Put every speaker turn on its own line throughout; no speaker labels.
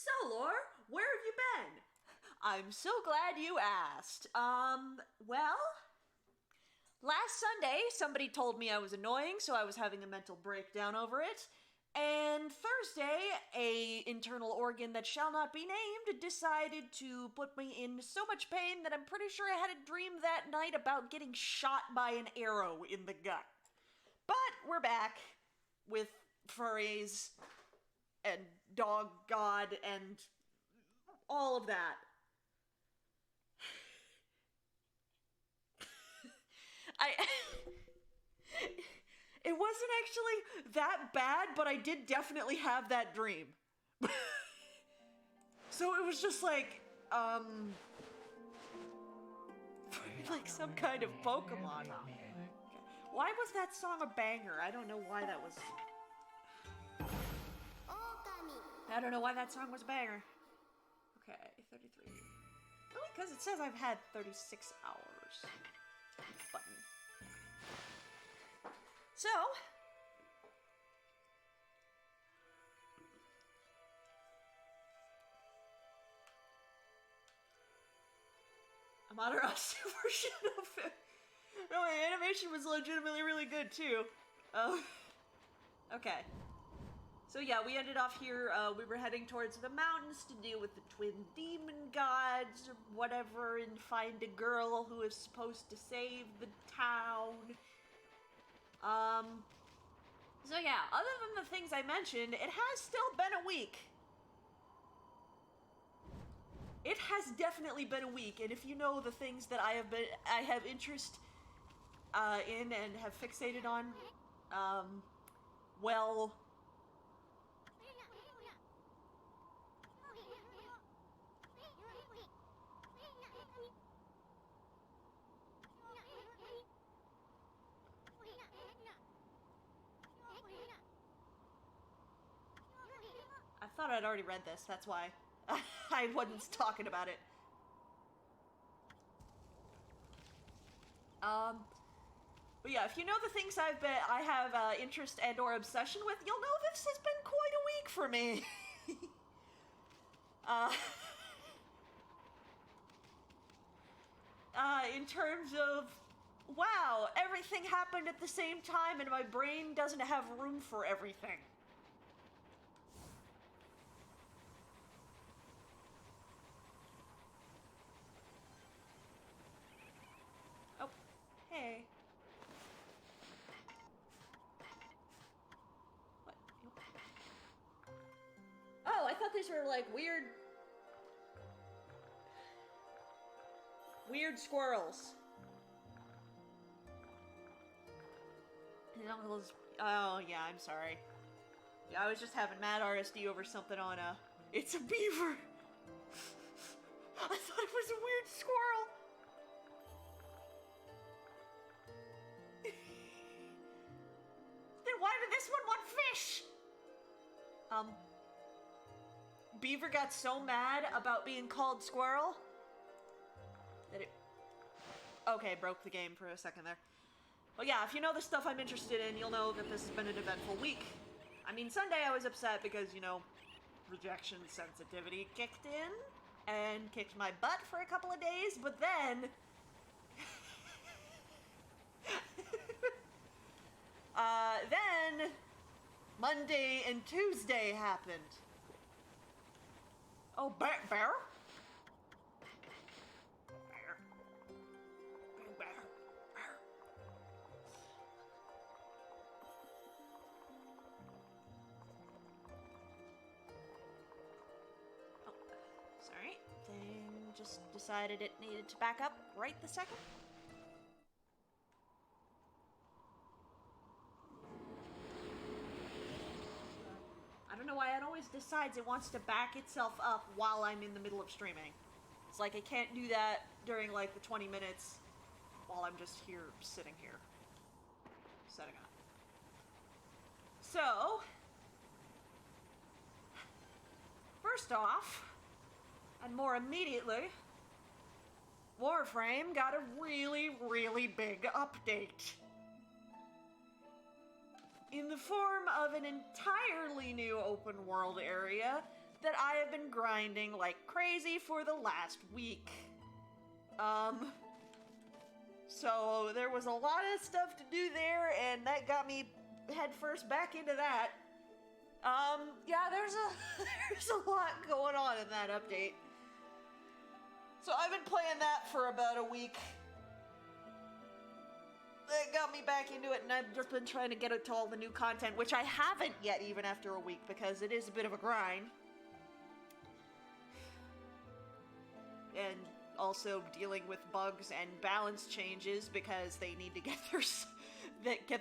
So, Lore, where have you been?
I'm so glad you asked. Well, last Sunday somebody told me I was annoying, so I was having a mental breakdown over it. And Thursday, a internal organ that shall not be named decided to put me in so much pain that I'm pretty sure I had a dream that night about getting shot by an arrow in the gut. But we're back with furries and dog god and all of that. I It wasn't actually that bad, but I did definitely have that dream. So it was just like like some kind of Pokemon. Why was that song a banger? I don't know why that was.
Okami.
I don't know why that song was a banger. Okay, 33. Only because it says I've had 36 hours. Button. So, Amaterasu version of it. No, the animation was legitimately really good too. Okay. So yeah, we ended off here. We were heading towards the mountains to deal with the twin demon gods or whatever and find a girl who is supposed to save the town. So yeah, other than the things I mentioned, it has still been a week. It has definitely been a week, and if you know the things that I have interest in and have fixated on, well, I thought I'd already read this, that's why. I wasn't talking about it. But yeah, if you know the things I have interest and or obsession with, you'll know this has been quite a week for me. In terms of, wow, everything happened at the same time and my brain doesn't have room for everything. Oh, hey. What? Oh, I thought these were like weird squirrels. Oh, yeah, I'm sorry. Yeah, I was just having mad RSD over something on, it's a beaver! I thought it was a weird squirrel! Then why did this one want fish? Beaver got so mad about being called squirrel that it... Okay, broke the game for a second there. Well, yeah, if you know the stuff I'm interested in, you'll know that this has been an eventful week. I mean, Sunday I was upset because, you know, rejection sensitivity kicked in and kicked my butt for a couple of days, but then... then Monday and Tuesday happened. Oh, bear? Bear. Big bear. Bear. Oh, sorry. Thing just decided it needed to back up right the second. I don't know why it always decides it wants to back itself up while I'm in the middle of streaming. It's like I can't do that during like the 20 minutes while I'm just here, sitting here, setting up. So, first off, and more immediately, Warframe got a really, really big update. In the form of an entirely new open world area that I have been grinding like crazy for the last week. So there was a lot of stuff to do there, and that got me head first back into that. Yeah, there's a lot going on in that update. So I've been playing that for about a week. That got me back into it, and I've just been trying to get it to all the new content, which I haven't yet even after a week, because it is a bit of a grind. And also dealing with bugs and balance changes because they need to get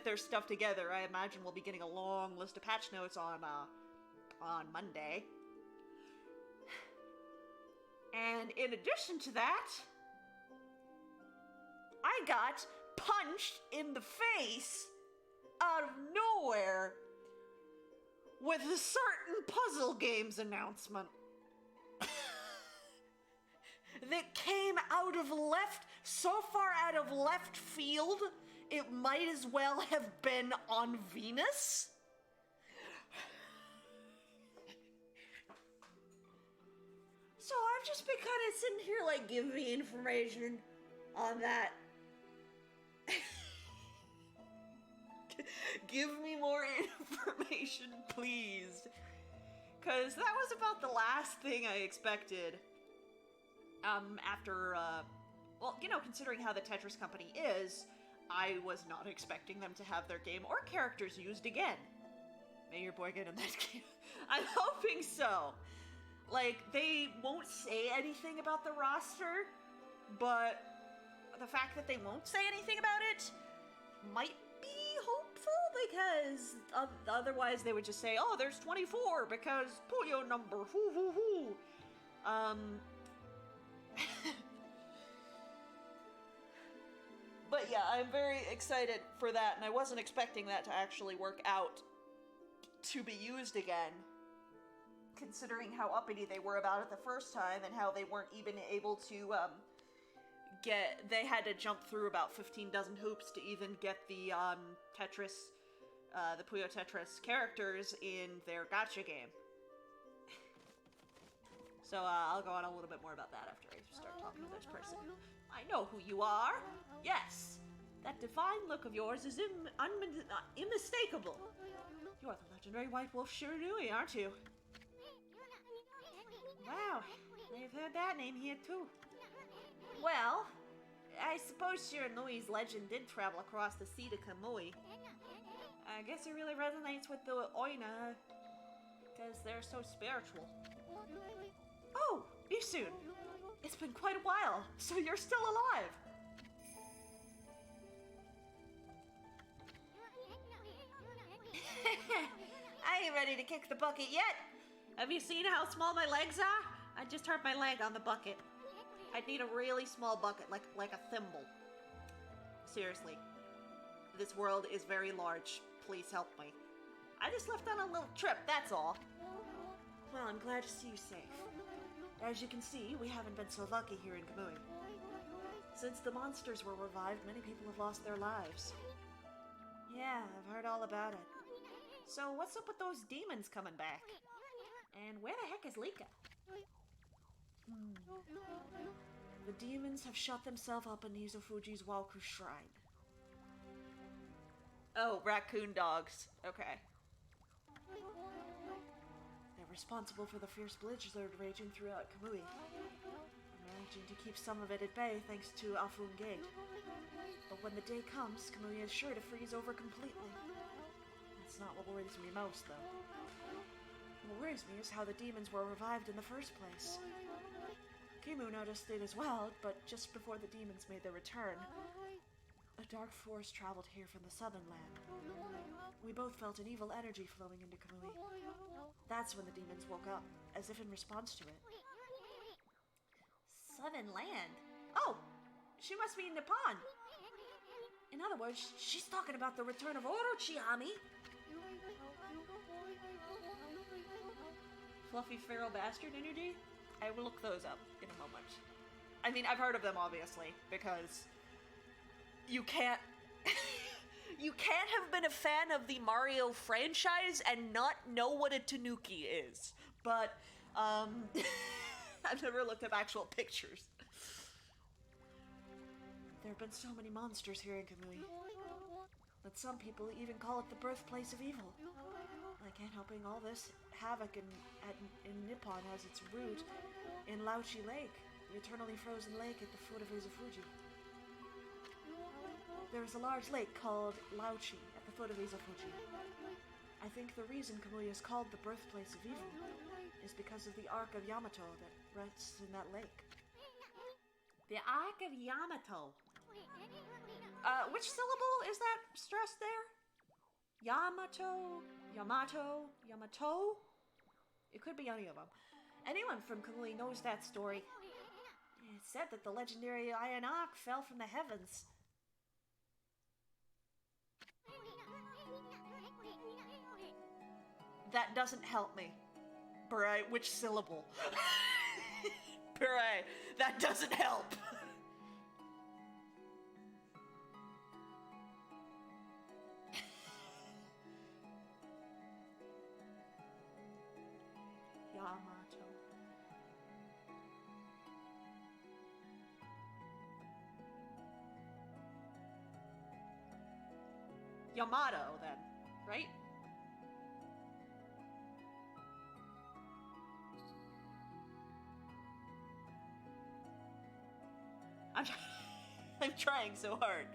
their stuff together. I imagine we'll be getting a long list of patch notes on Monday. And in addition to that, I got punched in the face out of nowhere with a certain puzzle games announcement that came out of so far out of left field, it might as well have been on Venus. So I've just been kind of sitting here like, give me information on that. Give me more information, please. Because that was about the last thing I expected. After, well, you know, considering how the Tetris Company is, I was not expecting them to have their game or characters used again. May your boy get in that game. I'm hoping so. Like, they won't say anything about the roster, but the fact that they won't say anything about it might be hopeful, because otherwise they would just say, oh, there's 24 because Puyo number, hoo hoo hoo. But yeah, I'm very excited for that, and I wasn't expecting that to actually work out to be used again, considering how uppity they were about it the first time, and how they weren't even able to, they had to jump through about 15 dozen hoops to even get the, Tetris, the Puyo Tetris characters in their gacha game. So, I'll go on a little bit more about that after I start talking to this person. I know who you are. Yes. That divine look of yours is unmistakable. You are the legendary White Wolf Shiranui, aren't you? Wow, they've heard that name here too. Well, I suppose Shiranui's legend did travel across the sea to Kamui. I guess it really resonates with the Oina, because they're so spiritual. Oh, Isun! It's been quite a while, so you're still alive! I ain't ready to kick the bucket yet! Have you seen how small my legs are? I just hurt my leg on the bucket. I'd need a really small bucket, like a thimble. Seriously. This world is very large. Please help me. I just left on a little trip, that's all. Well, I'm glad to see you safe. As you can see, we haven't been so lucky here in Kamui. Since the monsters were revived, many people have lost their lives. Yeah, I've heard all about it. So what's up with those demons coming back? And where the heck is Lika? The demons have shut themselves up in Nizufuji's Wawku shrine. Oh, raccoon dogs. Okay. They're responsible for the fierce blizzard raging throughout Kamui. Managing to keep some of it at bay thanks to Afun Gate. But when the day comes, Kamui is sure to freeze over completely. That's not what worries me most, though. What worries me is how the demons were revived in the first place. Kimu noticed it as well, but just before the demons made their return, a dark force traveled here from the southern land. We both felt an evil energy flowing into Kamui. That's when the demons woke up, as if in response to it. Southern land? Oh! She must be in Nippon! In other words, she's talking about the return of Orochiami! Fluffy feral bastard energy? I will look those up in a moment. I mean, I've heard of them, obviously, because you can't... you can't have been a fan of the Mario franchise and not know what a Tanuki is. But I've never looked up actual pictures. There have been so many monsters here in Kamui that some people even call it the birthplace of evil. I can't helping all this havoc in Nippon has its root in Lauchi Lake, the eternally frozen lake at the foot of Izufuji. There is a large lake called Lauchi at the foot of Izufuji. I think the reason Kamui is called the birthplace of evil is because of the Ark of Yamato that rests in that lake. The Ark of Yamato. Which syllable is that stressed there? Yamato? Yamato? Yamato? It could be any of them. Anyone from Kamui knows that story. It's said that the legendary Iron Ark fell from the heavens. That doesn't help me. Beret, which syllable? Beret, that doesn't help. Yamato. Yamato, then, right? I'm trying so hard.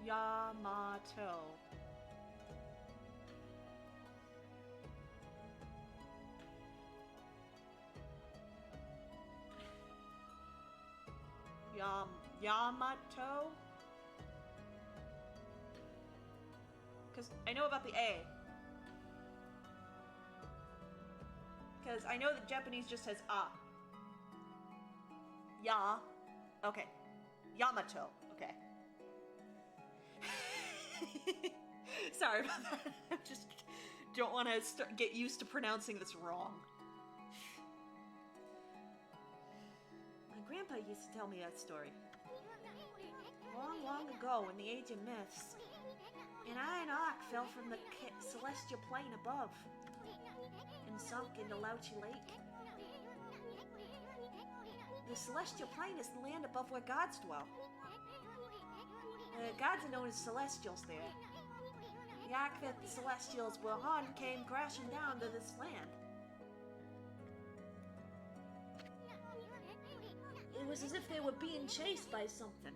Yamato. Yamato? Because I know about the A. Because I know that Japanese just says ah. Ya. Okay. Yamato. Okay. Sorry about that. I just don't want to get used to pronouncing this wrong. My grandpa used to tell me that story. Long, long ago, in the age of myths, an iron ark fell from the celestial plane above and sunk into Lauchi Lake. The celestial plane is the land above where gods dwell. The gods are known as celestials there. The ark that the celestials were on came crashing down to this land. It was as if they were being chased by something.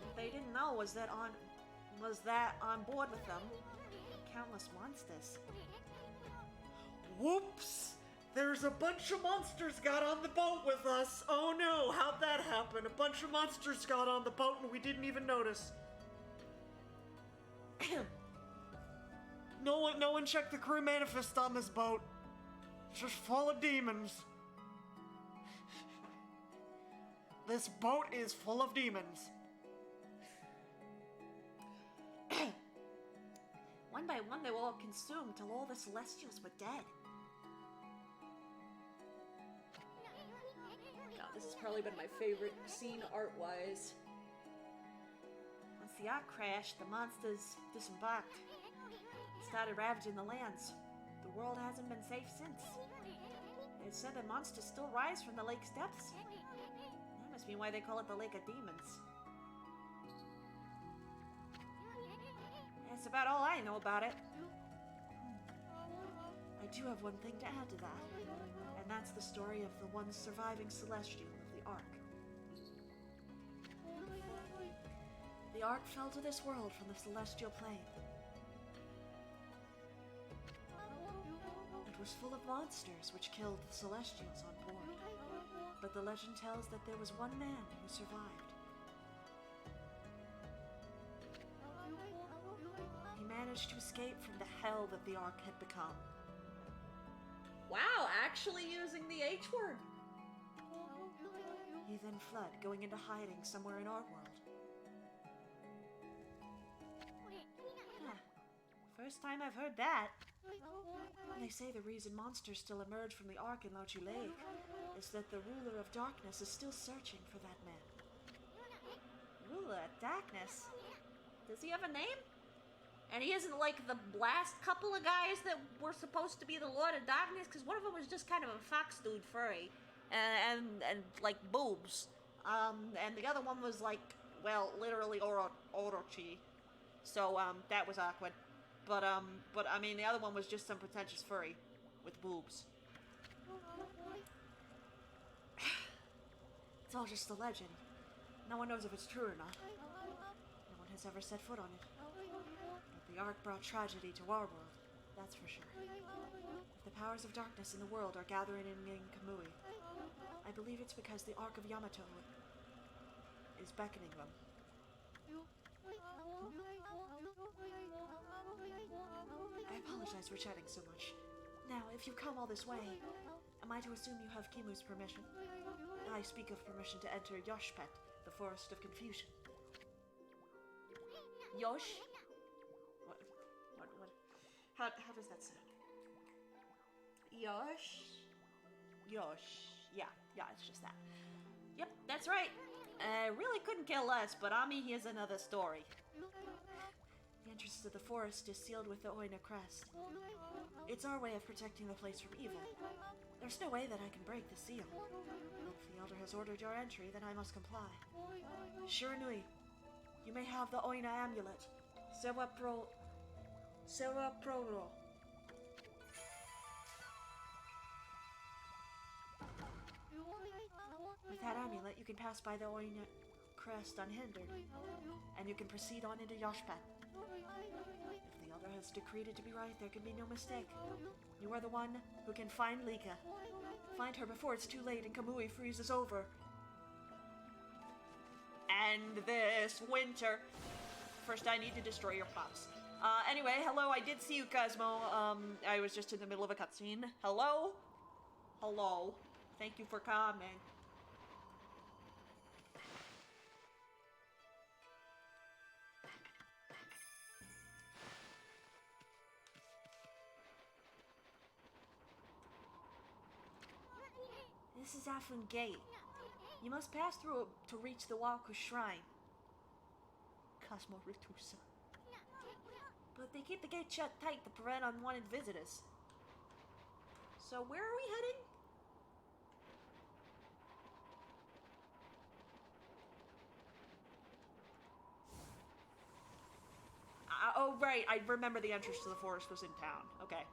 What they didn't know was that on board with them, countless monsters.
Whoops! There's a bunch of monsters got on the boat with us. Oh no, how'd that happen? A bunch of monsters got on the boat and we didn't even notice. No one checked the crew manifest on this boat. It's just full of demons. This boat is full of demons.
One by one, they were all consumed till all the celestials were dead. God, this has probably been my favorite scene art-wise. Once the ark crashed, the monsters disembarked and started ravaging the lands. The world hasn't been safe since. It's said that monsters still rise from the lake's depths. That must be why they call it the Lake of Demons. That's about all I know about it. I do have one thing to add to that, and that's the story of the one surviving celestial of the Ark. The Ark fell to this world from the celestial plane. It was full of monsters which killed the celestials on board, but the legend tells that there was one man who survived. He managed to escape from the hell that the Ark had become. Wow, actually using the H word. He then fled, going into hiding somewhere in our world. First time I've heard that. They say the reason monsters still emerge from the Ark in Lauchi Lake is that the ruler of darkness is still searching for that man. Ruler Lord of Darkness. Does he have a name? And he isn't like the last couple of guys that were supposed to be the Lord of Darkness, because one of them was just kind of a fox dude furry. And like boobs. And the other one was like, well, literally Orochi. So, that was awkward. But I mean, the other one was just some pretentious furry with boobs. It's all just a legend. No one knows if it's true or not. No one has ever set foot on it. But the Ark brought tragedy to our world, that's for sure. If the powers of darkness in the world are gathering in Kamui, I believe it's because the Ark of Yamato is beckoning them. I apologize for chatting so much. Now, if you've come all this way, am I to assume you have Kimu's permission? I speak of permission to enter Yoshpet, the Forest of Confusion. Yosh? What? How does that sound? Yosh? Yosh. Yeah, it's just that. Yep, that's right. Really couldn't care less, but Ami, here's another story. The entrance to the forest is sealed with the Oina crest. It's our way of protecting the place from evil. There's no way that I can break the seal. If the Elder has ordered your entry, then I must comply. Shiranui, you may have the Oina amulet. Sewa Proro. With that amulet, you can pass by the Oina crest unhindered, and you can proceed on into Yoshpat. If the Elder has decreed it to be right, there can be no mistake. You are the one who can find Lika. Find her before it's too late and Kamui freezes over. And this winter. First, I need to destroy your pops. Anyway, hello, I did see you, Cosmo. I was just in the middle of a cutscene. Hello? Hello. Thank you for coming. This is Afun Gate. You must pass through it to reach the Wawku Shrine. Cosmo Ritusa. But they keep the gate shut tight to prevent unwanted visitors. So where are we heading? Oh, right. I remember the entrance to the forest was in town. Okay.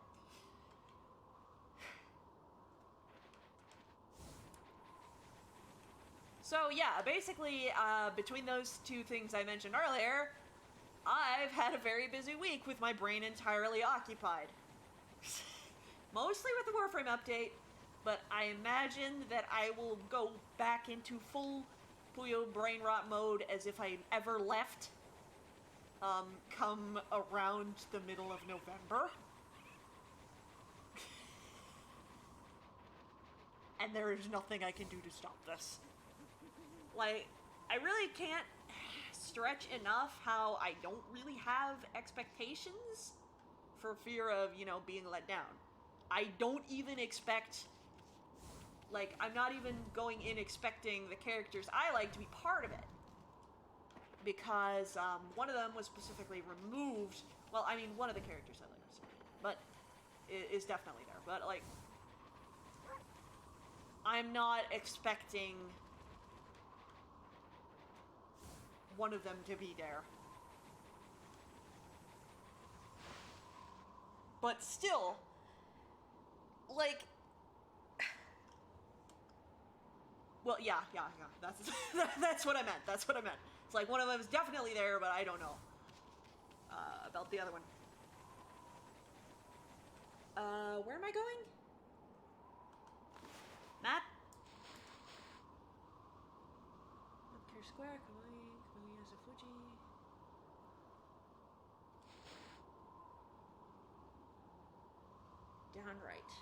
So, yeah, basically, between those two things I mentioned earlier, I've had a very busy week with my brain entirely occupied. Mostly with the Warframe update, but I imagine that I will go back into full Puyo brain rot mode as if I ever left, come around the middle of November. And there is nothing I can do to stop this. Like, I really can't stretch enough how I don't really have expectations for fear of, being let down. I don't even expect, like, I'm not even going in expecting the characters I like to be part of it. Because, one of them was specifically removed. Well, I mean, one of the characters I like but is definitely there. But, like, I'm not expecting one of them to be there. But still, like, well, yeah, that's what I meant, It's like, one of them is definitely there, but I don't know, about the other one. Where am I going? Map? Up Square, Kamui has a Fuji. Down right.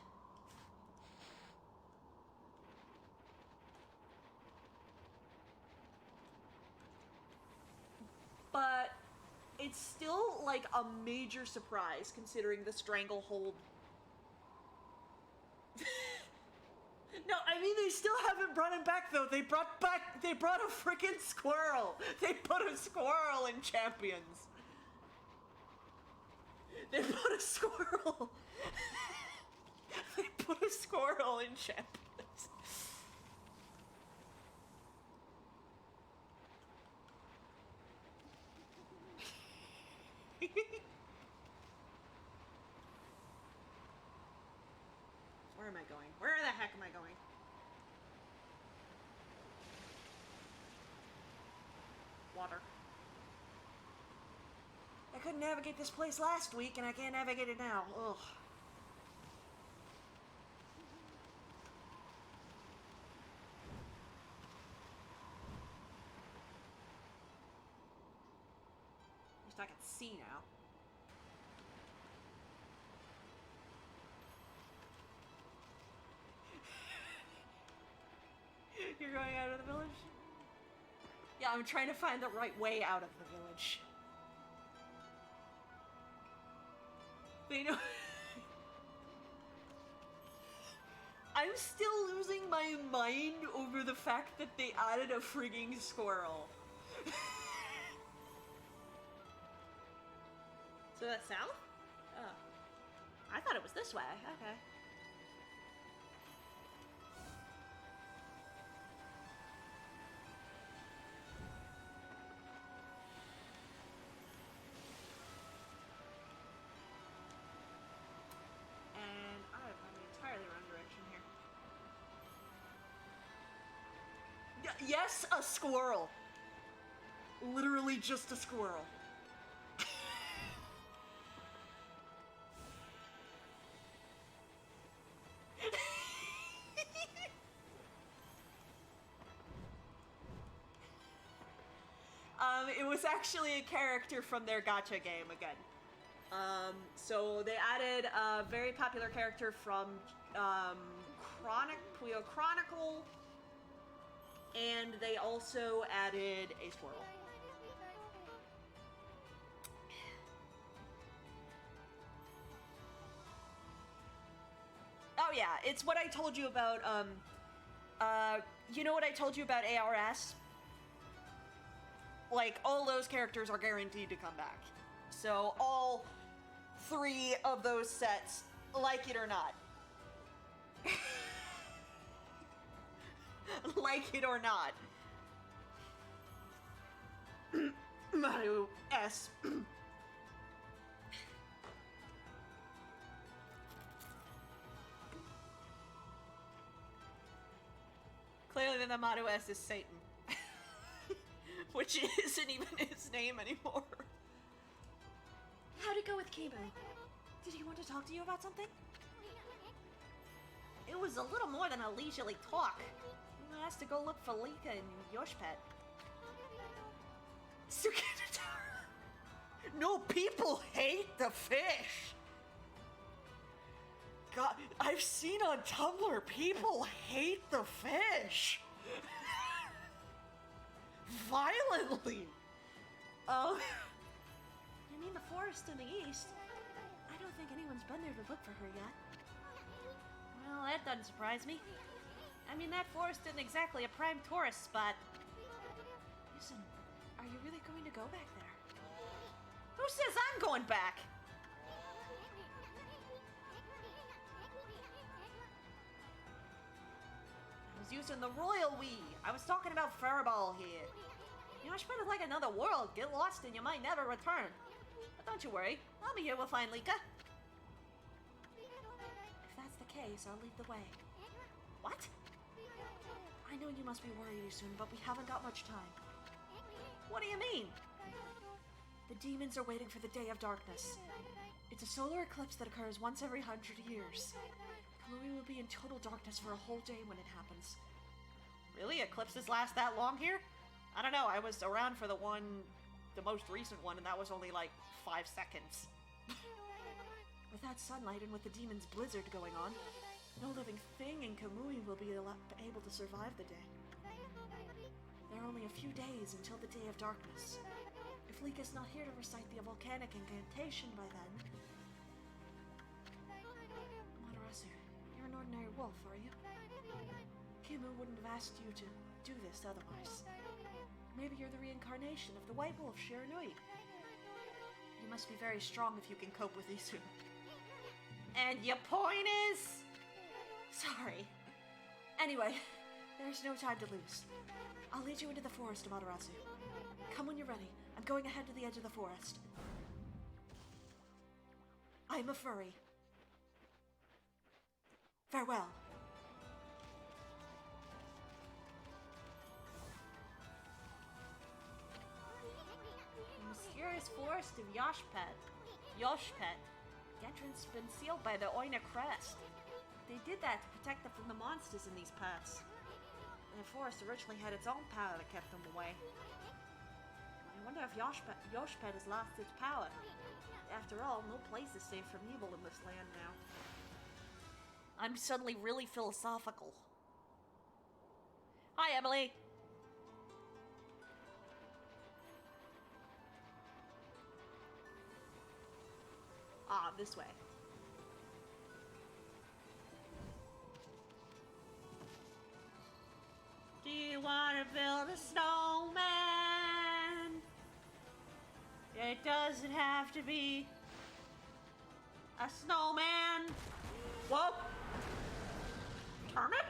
But it's still, like, a major surprise considering the stranglehold No, I mean, they still haven't brought him back, though. They brought a freaking squirrel. They put a squirrel in Champions. They put a squirrel. They put a squirrel in Champions. Where am I going? Where the heck am I going? Water. I couldn't navigate this place last week, and I can't navigate it now. Ugh. At least I can see now. You're going out of the village? Yeah, I'm trying to find the right way out of the village. They know. I'm still losing my mind over the fact that they added a frigging squirrel. So that's south? Oh. I thought it was this way. Okay. Yes, a squirrel. Literally just a squirrel. It was actually a character from their gacha game again. So they added a very popular character from Puyo Chronicle. And they also added a squirrel. Oh yeah, it's what I told you about, you know what I told you about ARS? Like, all those characters are guaranteed to come back. So, all 3 of those sets, like it or not. Like it or not. Mario S. Clearly the motto S is Satan. Which isn't even his name anymore. How'd it go with Kibu? Did he want to talk to you about something? It was a little more than a leisurely talk. I asked to go look for Lika and Yoshpet. Sukinatara! No, people hate the fish! God, I've seen on Tumblr, people hate the fish! Violently! Oh. You mean the forest in the east? I don't think anyone's been there to look for her yet. Well, that doesn't surprise me. I mean, that forest isn't exactly a prime tourist spot. Listen, are you really going to go back there? Who says I'm going back? I was using the royal we. I was talking about Fireball here. You know, it's like another world. Get lost and you might never return. But don't you worry. I'll be here with find Lika. If that's the case, I'll lead the way. What? I know you must be worried soon, but we haven't got much time. What do you mean? The demons are waiting for the Day of Darkness. It's a solar eclipse that occurs once every 100 years. Kamui will be in total darkness for a whole day when it happens. Really? Eclipses last that long here? I don't know, I was around for the most recent one, and that was only like 5 seconds. Without sunlight and with the demon's blizzard going on, no living thing in Kamui will be able to survive the day. There are only a few days until the Day of Darkness. If Lika's not here to recite the volcanic incantation by then... Amaterasu, you're an ordinary wolf, are you? Kimu wouldn't have asked you to do this otherwise. Maybe you're the reincarnation of the White Wolf, Shiranui. You must be very strong if you can cope with Isu. And your point is? Sorry. Anyway, there's no time to lose. I'll lead you into the forest, Amaterasu. Come when you're ready. I'm going ahead to the edge of the forest. I'm a furry. Farewell. Mysterious forest of Yoshpet. The entrance has been sealed by the Oina Crest. They did that to protect them from the monsters in these parts. The forest originally had its own power that kept them away. I wonder if Yoshpet has lost its power. After all, no place is safe from evil in this land now. I'm suddenly really philosophical. Hi, Emily! Ah, this way. Do you want to build a snowman? It doesn't have to be a snowman. Whoa! Turnip?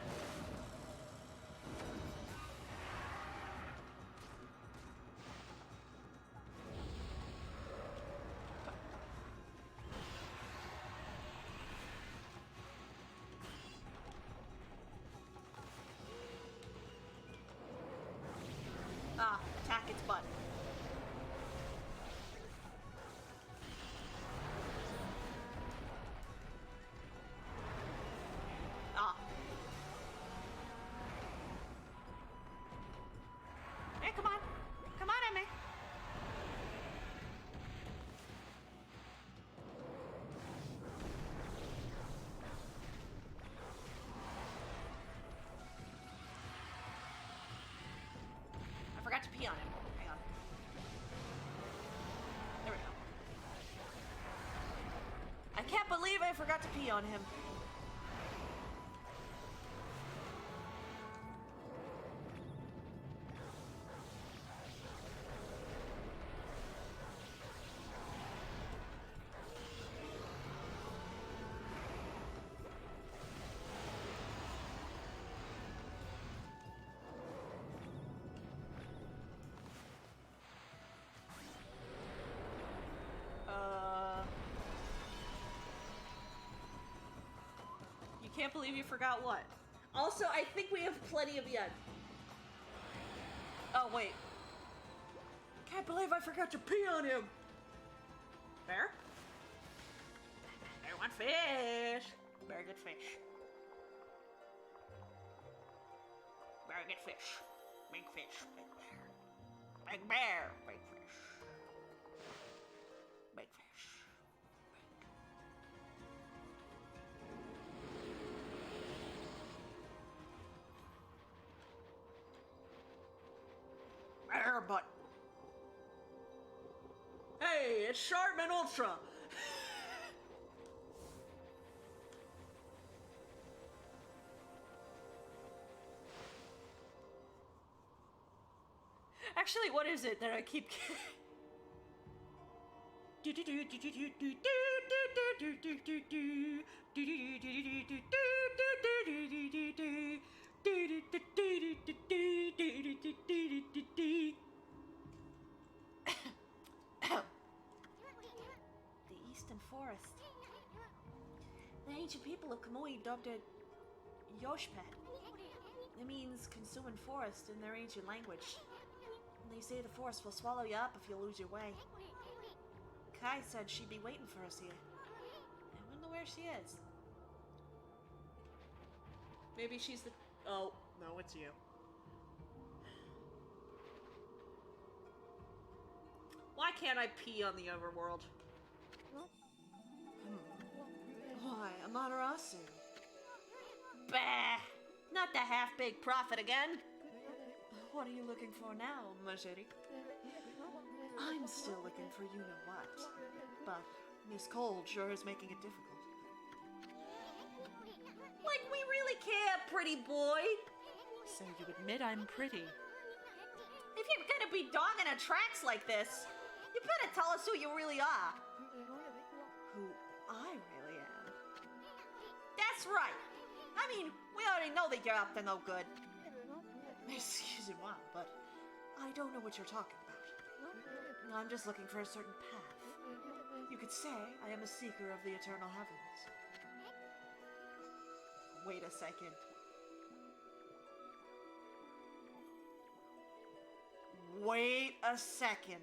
Ah, attack its butt. Ah. Hey, come on. Come on, Emmy. I forgot to pee on him. Hang on. There we go. I can't believe I forgot to pee on him. You can't believe you forgot what? Also, I think we have plenty of yen. Oh, wait. Can't believe I forgot to pee on him. Bear? I want fish. Bear get fish. Bear get fish. Big fish. Big bear. Big bear. Big fish. Big fish. Bear butt. Hey, it's Sharpman Ultra. Actually, what is it that I keep... The Eastern Forest. The ancient people of Kamui dubbed it Yoshpet. It means consuming forest in their ancient language. And they say the forest will swallow you up if you lose your way. Kai said she'd be waiting for us here. I wonder where she is. Maybe she's the... Oh, no, it's you. Why can't I pee on the overworld? Why, Amaterasu? Bah! Not the half-baked prophet again! What are you looking for now, Majeri? I'm still looking for you-know-what. But Miss Cold sure is making it difficult. Like, we really care, pretty boy! So you admit I'm pretty. If you're gonna be dogging our tracks like this, you better tell us who you really are. Who I really am? That's right. I mean, we already know that you're up to no good. Excusez-moi, but I don't know what you're talking about. I'm just looking for a certain path. You could say I am a seeker of the eternal heavens. Wait a second. Wait a second.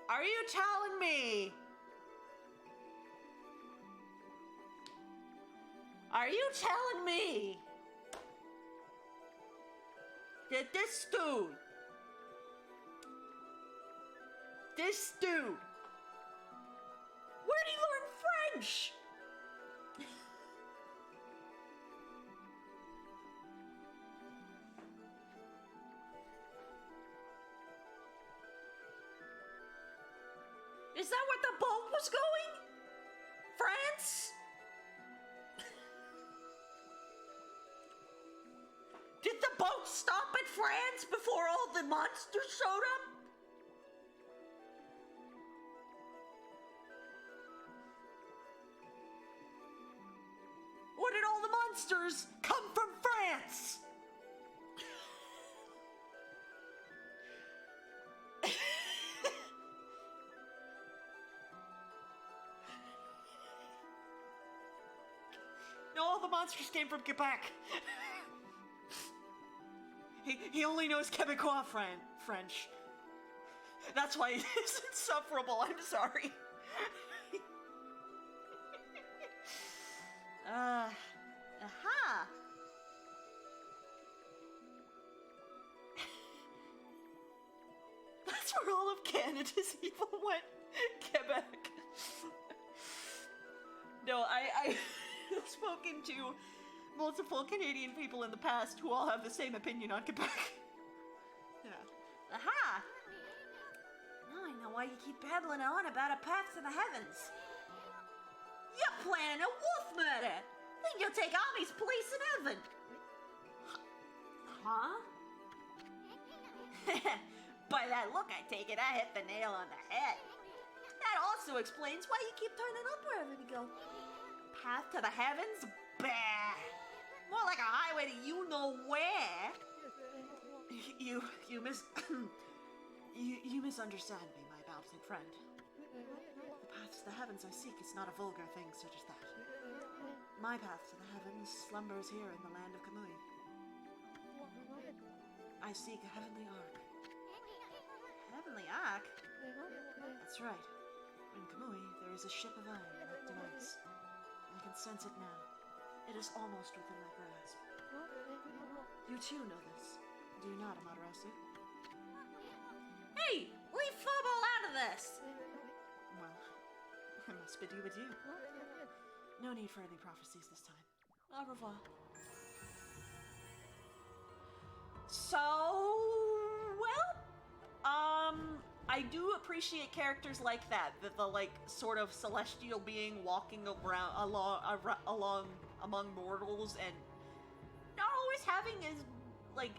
Are you telling me? Are you telling me that this dude, where'd he learn French? Is that where the boat was going? France? Did the boat stop at France before all the monsters showed up? Or did all the monsters come from France? No, all the monsters came from Quebec. He only knows Quebecois French. That's why it's insufferable. I'm sorry. Aha. That's where all of Canada's evil went. Quebec. No, I've spoken to multiple Canadian people in the past who all have the same opinion on Quebec. Yeah. Aha! Now I know why you keep babbling on about a path to the heavens. You're planning a wolf murder! Think you'll take Ami's place in heaven! Huh? By that look, I take it I hit the nail on the head. That also explains why you keep turning up wherever you go. Path to the heavens? Bah! More like a highway to you-know-where. You misunderstand me, my bountiful friend. The path to the heavens I seek is not a vulgar thing such as that. My path to the heavens slumbers here in the land of Kamui. I seek a heavenly ark. Heavenly ark? That's right. In Kamui, there is a ship of iron wrapped in ice. I can sense it now. It is almost within my grasp. You too know this, do you not, Amaterasu? Hey! Leave Fubble out of this! Well, I must bid you adieu. No need for any prophecies this time. Au revoir. So, well, I do appreciate characters like that, the like sort of celestial being walking around along among mortals and not always having as like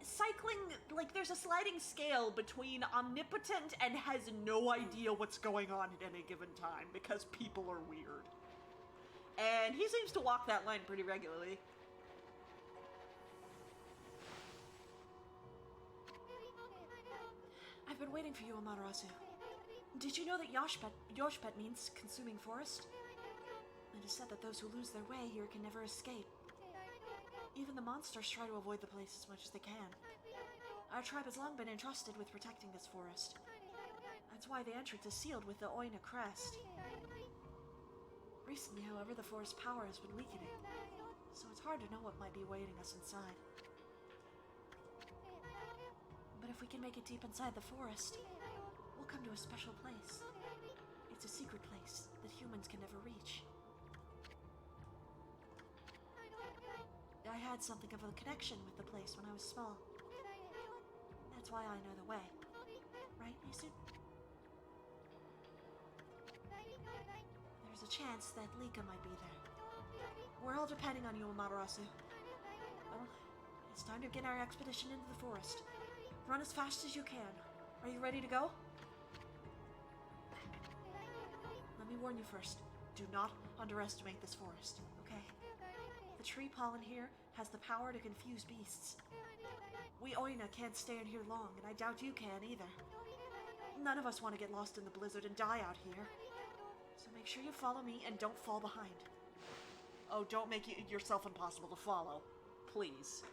cycling, like there's a sliding scale between omnipotent and has no idea what's going on at any given time because people are weird. And he seems to walk that line pretty regularly. I've been waiting for you, Amaterasu. Did you know that Yoshpet means consuming forest? It is said that those who lose their way here can never escape. Even the monsters try to avoid the place as much as they can. Our tribe has long been entrusted with protecting this forest. That's why the entrance is sealed with the Oina crest. Recently, however, the forest's power has been weakening, so it's hard to know what might be awaiting us inside. But if we can make it deep inside the forest, we'll come to a special place. It's a secret place that humans can never reach. I had something of a connection with the place when I was small. That's why I know the way. Right, Nisu? There's a chance that Lika might be there. We're all depending on you, Amaterasu. Well, it's time to begin our expedition into the forest. Run as fast as you can. Are you ready to go? Let me warn you first. Do not underestimate this forest, okay? The tree pollen here has the power to confuse beasts. We Oina can't stay in here long, and I doubt you can either. None of us want to get lost in the blizzard and die out here. So make sure you follow me and don't fall behind. Oh, don't make yourself impossible to follow. Please.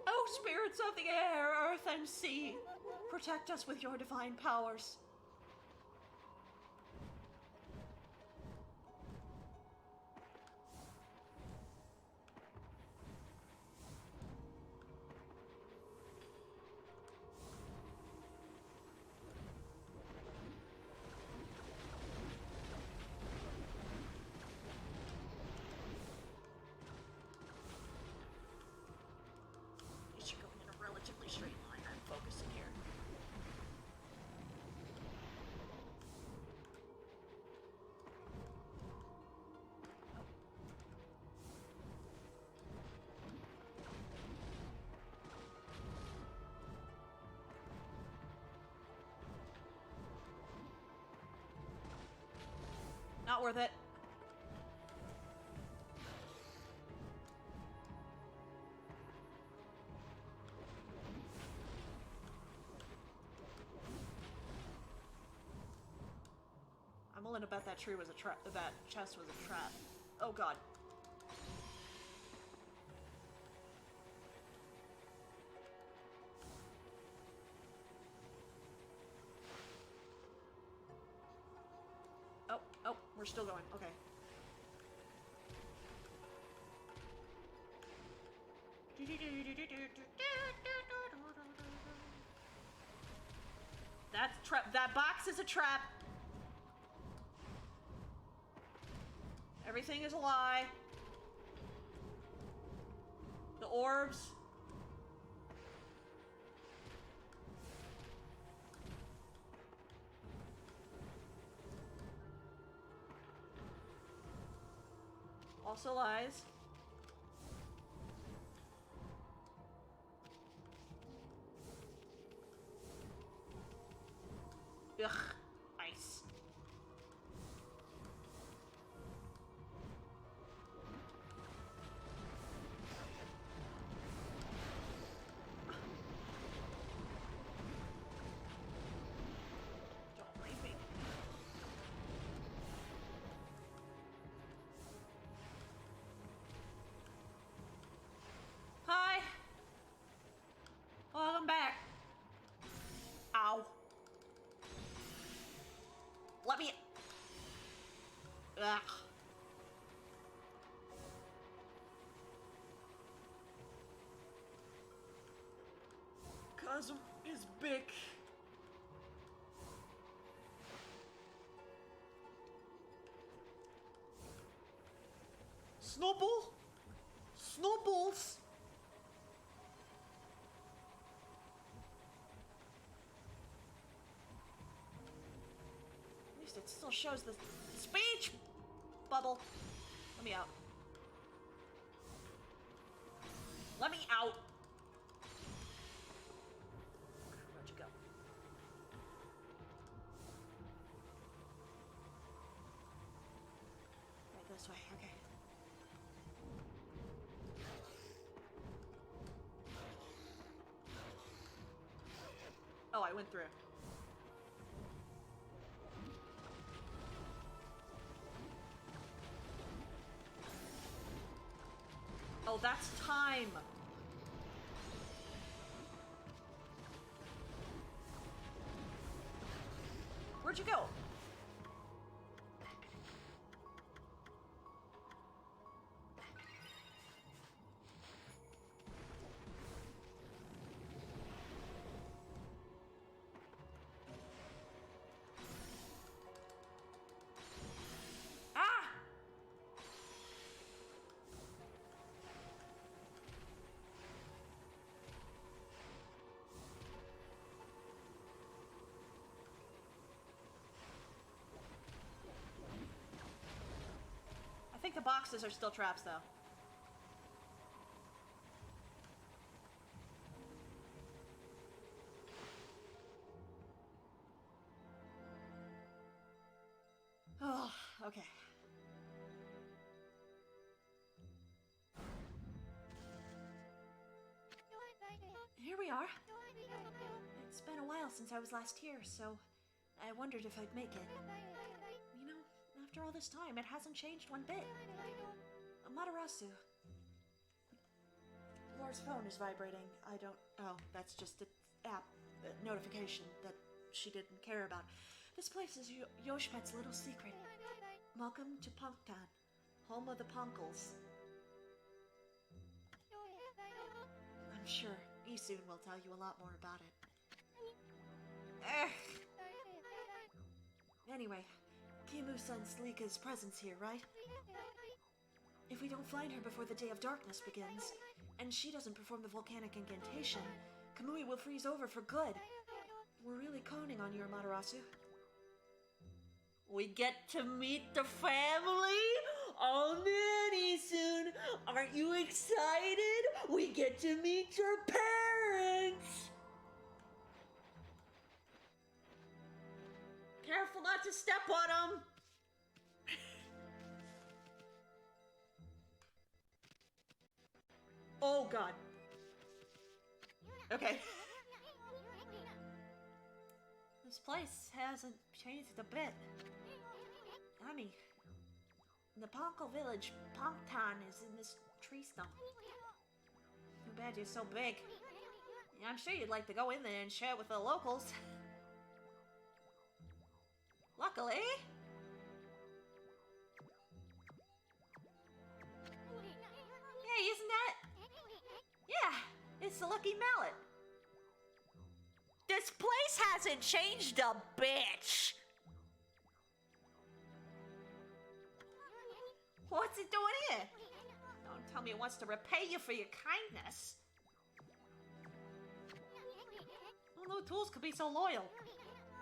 Oh, spirits of the air, earth, and sea, protect us with your divine powers. Straight line. I'm focusing here. Not worth it. I'm willing to bet that tree was a trap. That chest was a trap. Oh god. Oh, we're still going. Okay. That's a trap. That box is a trap. Everything is a lie. The orbs. Also lies. Ugh. Ice. Hi. Welcome back. Ow. Let me... Ugh. Cosm is big. Snowball? Snowballs? At least it still shows the speech bubble. Let me out. Let me out. Where'd you go? Right this way, okay. Oh, I went through. Oh, that's time. Where'd you go? boxes are still traps, though. Oh, okay. Here we are. It's been a while since I was last here, so I wondered if I'd make it. You know, after all this time, it hasn't changed one bit. Amaterasu. Laura's phone is vibrating. I don't... Oh, that's just an app notification that she didn't care about. This place is Yoshpet's little secret. Welcome to Punktown, home of the Punkles. I'm sure Isun will tell you a lot more about it. Anyway, Kimu sensed Lika's presence here, right? If we don't find her before the Day of Darkness begins, and she doesn't perform the volcanic incantation, Kamui will freeze over for good. We're really counting on you, Amaterasu. We get to meet the family? Oh man, Isun, aren't you excited? We get to meet your parents! Careful not to step on them! Oh god. Okay. This place hasn't changed a bit. Ami, the Ponko village, Punktown, is in this tree stump. Too bad you're so big. I'm sure you'd like to go in there and share with the locals. Luckily... Hey, isn't that... Yeah, it's the Lucky Mallet. This place hasn't changed a bitch. What's it doing here? Don't tell me it wants to repay you for your kindness. Although tools could be so loyal.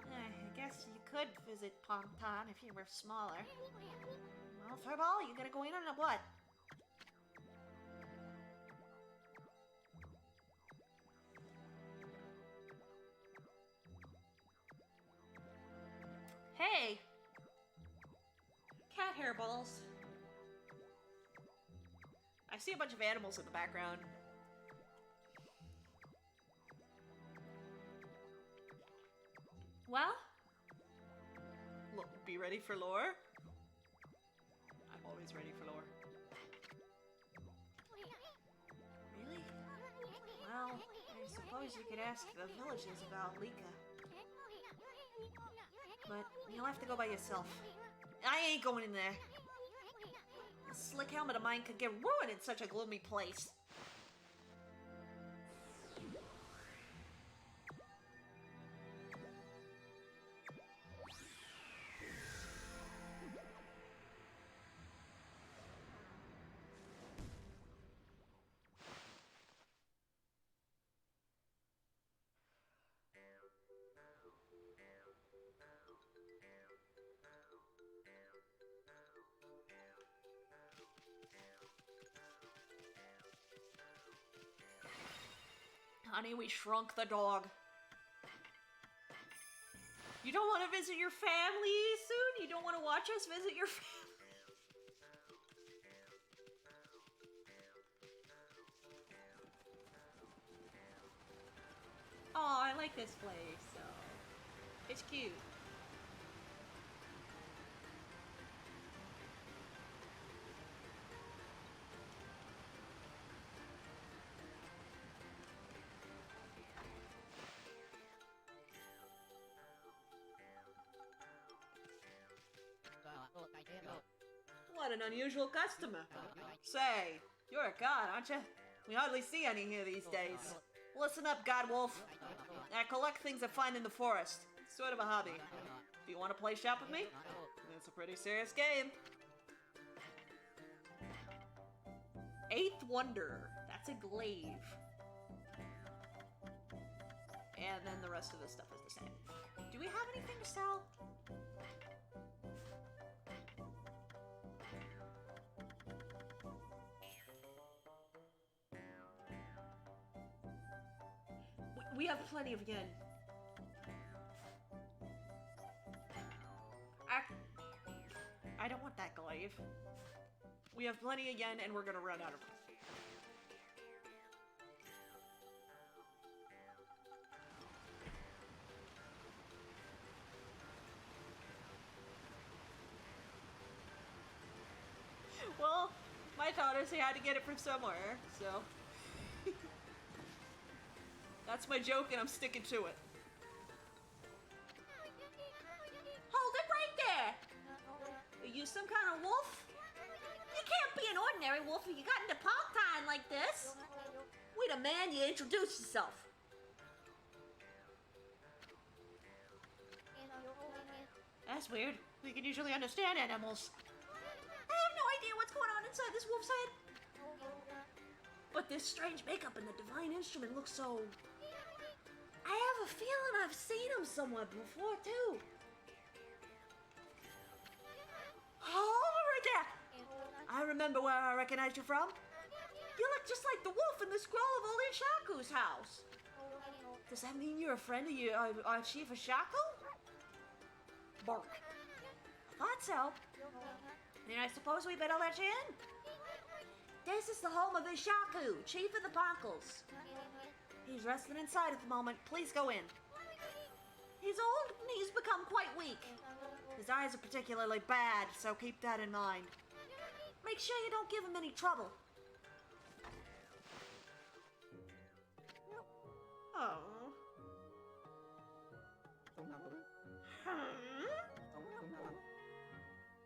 I guess you could visit Punktown if you were smaller. Well, Furball, you gonna go in or what? Hey! Cat hairballs. I see a bunch of animals in the background. Well? Look, be ready for lore? I'm always ready for lore. Really? Well, I suppose you could ask the villages about Lika. But you'll have to go by yourself. I ain't going in there. This slick helmet of mine could get ruined in such a gloomy place. Honey, we shrunk the dog. You don't want to visit your family soon? You don't want to watch us visit your family? Oh, I like this place, so... It's cute. What an unusual customer. Say, you're a god, aren't you? We hardly see any here these days. Listen up, God Wolf. I collect things I find in the forest. It's sort of a hobby. Do you want to play shop with me? It's a pretty serious game. Eighth Wonder. That's a glaive. And then the rest of the stuff is the same. Do we have anything to sell? We have plenty of yen. I don't want that glaive. We have plenty of yen and we're gonna run out of it. Well, my thought is he had to get it from somewhere, so... That's my joke and I'm sticking to it. Hold it right there! Are you some kind of wolf? You can't be an ordinary wolf if you got into punk time like this. Wait a man, you introduce yourself. That's weird. We can usually understand animals. I have no idea what's going on inside this wolf's head. But this strange makeup and the divine instrument looks so... I have a feeling I've seen him somewhere before, too. Hold it right there. I remember where I recognized you from. You look just like the wolf in the scroll of old Ishaku's house. Does that mean you're a friend of Chief Ishaku? Bark. Thought so. Then I suppose we better let you in. This is the home of Ishaku, Chief of the Ponkles. He's resting inside at the moment. Please go in. He's old and he's become quite weak. His eyes are particularly bad, so keep that in mind. Make sure you don't give him any trouble. Oh.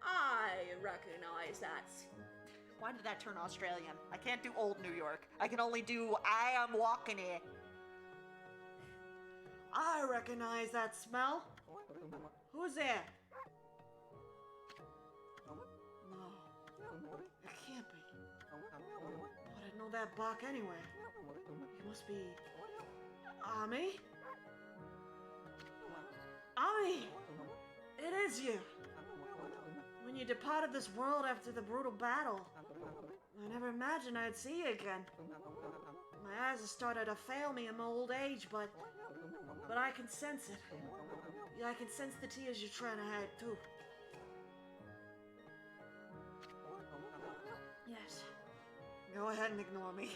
I recognize that. Why did that turn Australian? I can't do old New York. I can only do I am walking here. I recognize that smell. Who's there? No. It can't be. But I know that bark anyway. It must be... Ami? Ami! It is you! When you departed this world after the brutal battle, I never imagined I'd see you again. My eyes have started to fail me in my old age, but I can sense it. Yeah, I can sense the tears you're trying to hide, too. Yes. Go ahead and ignore me.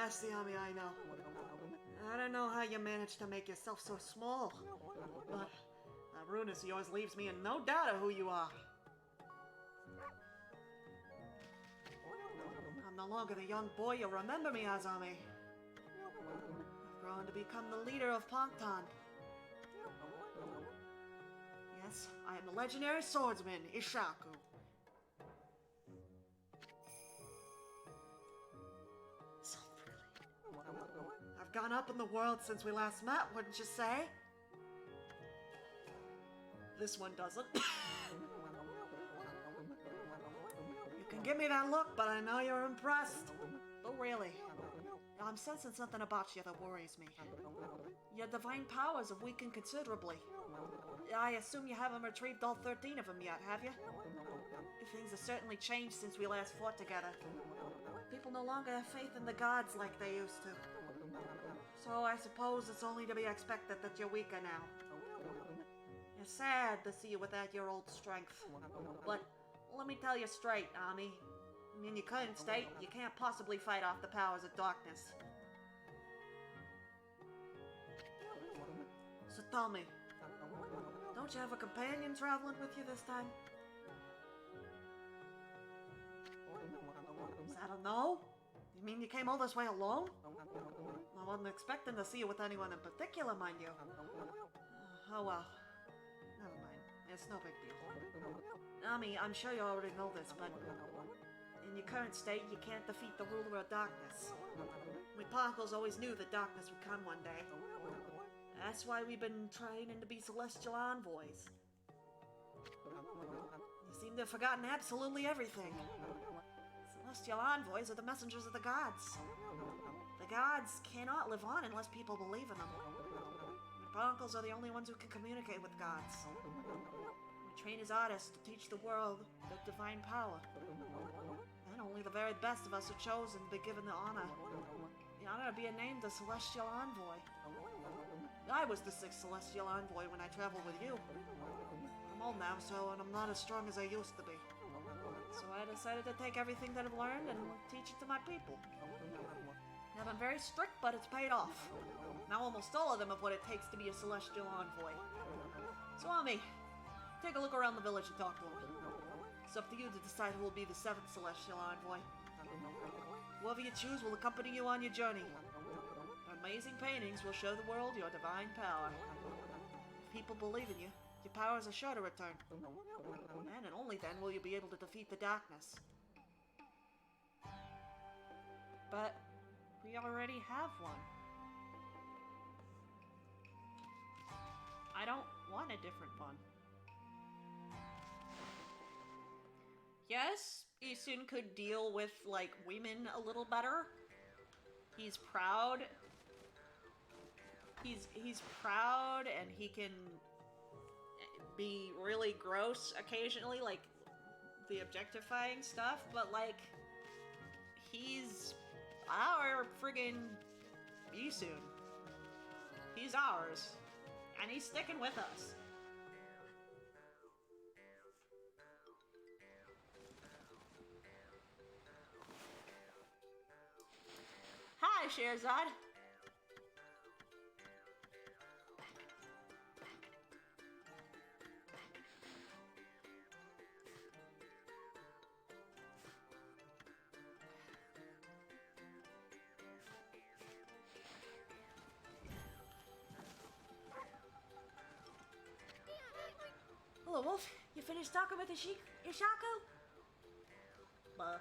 Ask the Ami I know. I don't know how you managed to make yourself so small, but that rudeness of yours leaves me in no doubt of who you are. I'm no longer the young boy you'll remember me as, Ami. I've grown to become the leader of Pongtan. Yes, I am the legendary swordsman, Ishaku. So pretty. I've gone up in the world since we last met, wouldn't you say? This one doesn't. You can give me that look, but I know you're impressed. But really, I'm sensing something about you that worries me. Your divine powers have weakened considerably. I assume you haven't retrieved all 13 of them yet, have you? Things have certainly changed since we last fought together. People no longer have faith in the gods like they used to. So I suppose it's only to be expected that you're weaker now. It's sad to see you without your old strength. But let me tell you straight, Ami. In your current state, you can't possibly fight off the powers of darkness. So tell me, don't you have a companion traveling with you this time? Is that a no? You mean you came all this way alone? I wasn't expecting to see you with anyone in particular, mind you. Oh well. Never mind. It's no big deal. Ami, I'm sure you already know this, but in your current state, you can't defeat the ruler of darkness. We Parkles always knew that darkness would come one day. That's why we've been training to be celestial envoys. You seem to have forgotten absolutely everything. Celestial envoys are the messengers of the gods. The gods cannot live on unless people believe in them. The Parkles are the only ones who can communicate with gods. We train as artists to teach the world the divine power. And only the very best of us are chosen to be given the honor. The honor of being named a celestial envoy.
I was the 6th Celestial Envoy when I traveled with you. I'm old now, and I'm not as strong as I used to be. So I decided to take everything that I've learned and teach it to my people. I've been very strict, but it's paid off. Now almost all of them have what it takes to be a Celestial Envoy. So Ami, take a look around the village and talk to them. It's up to you to decide who will be the 7th Celestial Envoy. Whoever you choose will accompany you on your journey. Their amazing paintings will show the world your divine power. If people believe in you, your powers are sure to return. Then and only then will you be able to defeat the darkness. But we already have one. I don't want a different one. Yes, Isun could deal with, like, women a little better. He's proud. He's proud, and he can be really gross occasionally, like the objectifying stuff, but, like, he's our friggin' Isun. He's ours. And he's sticking with us. Hi, Sherazad. Hello, Wolf. You finished talking with Ishako? Well,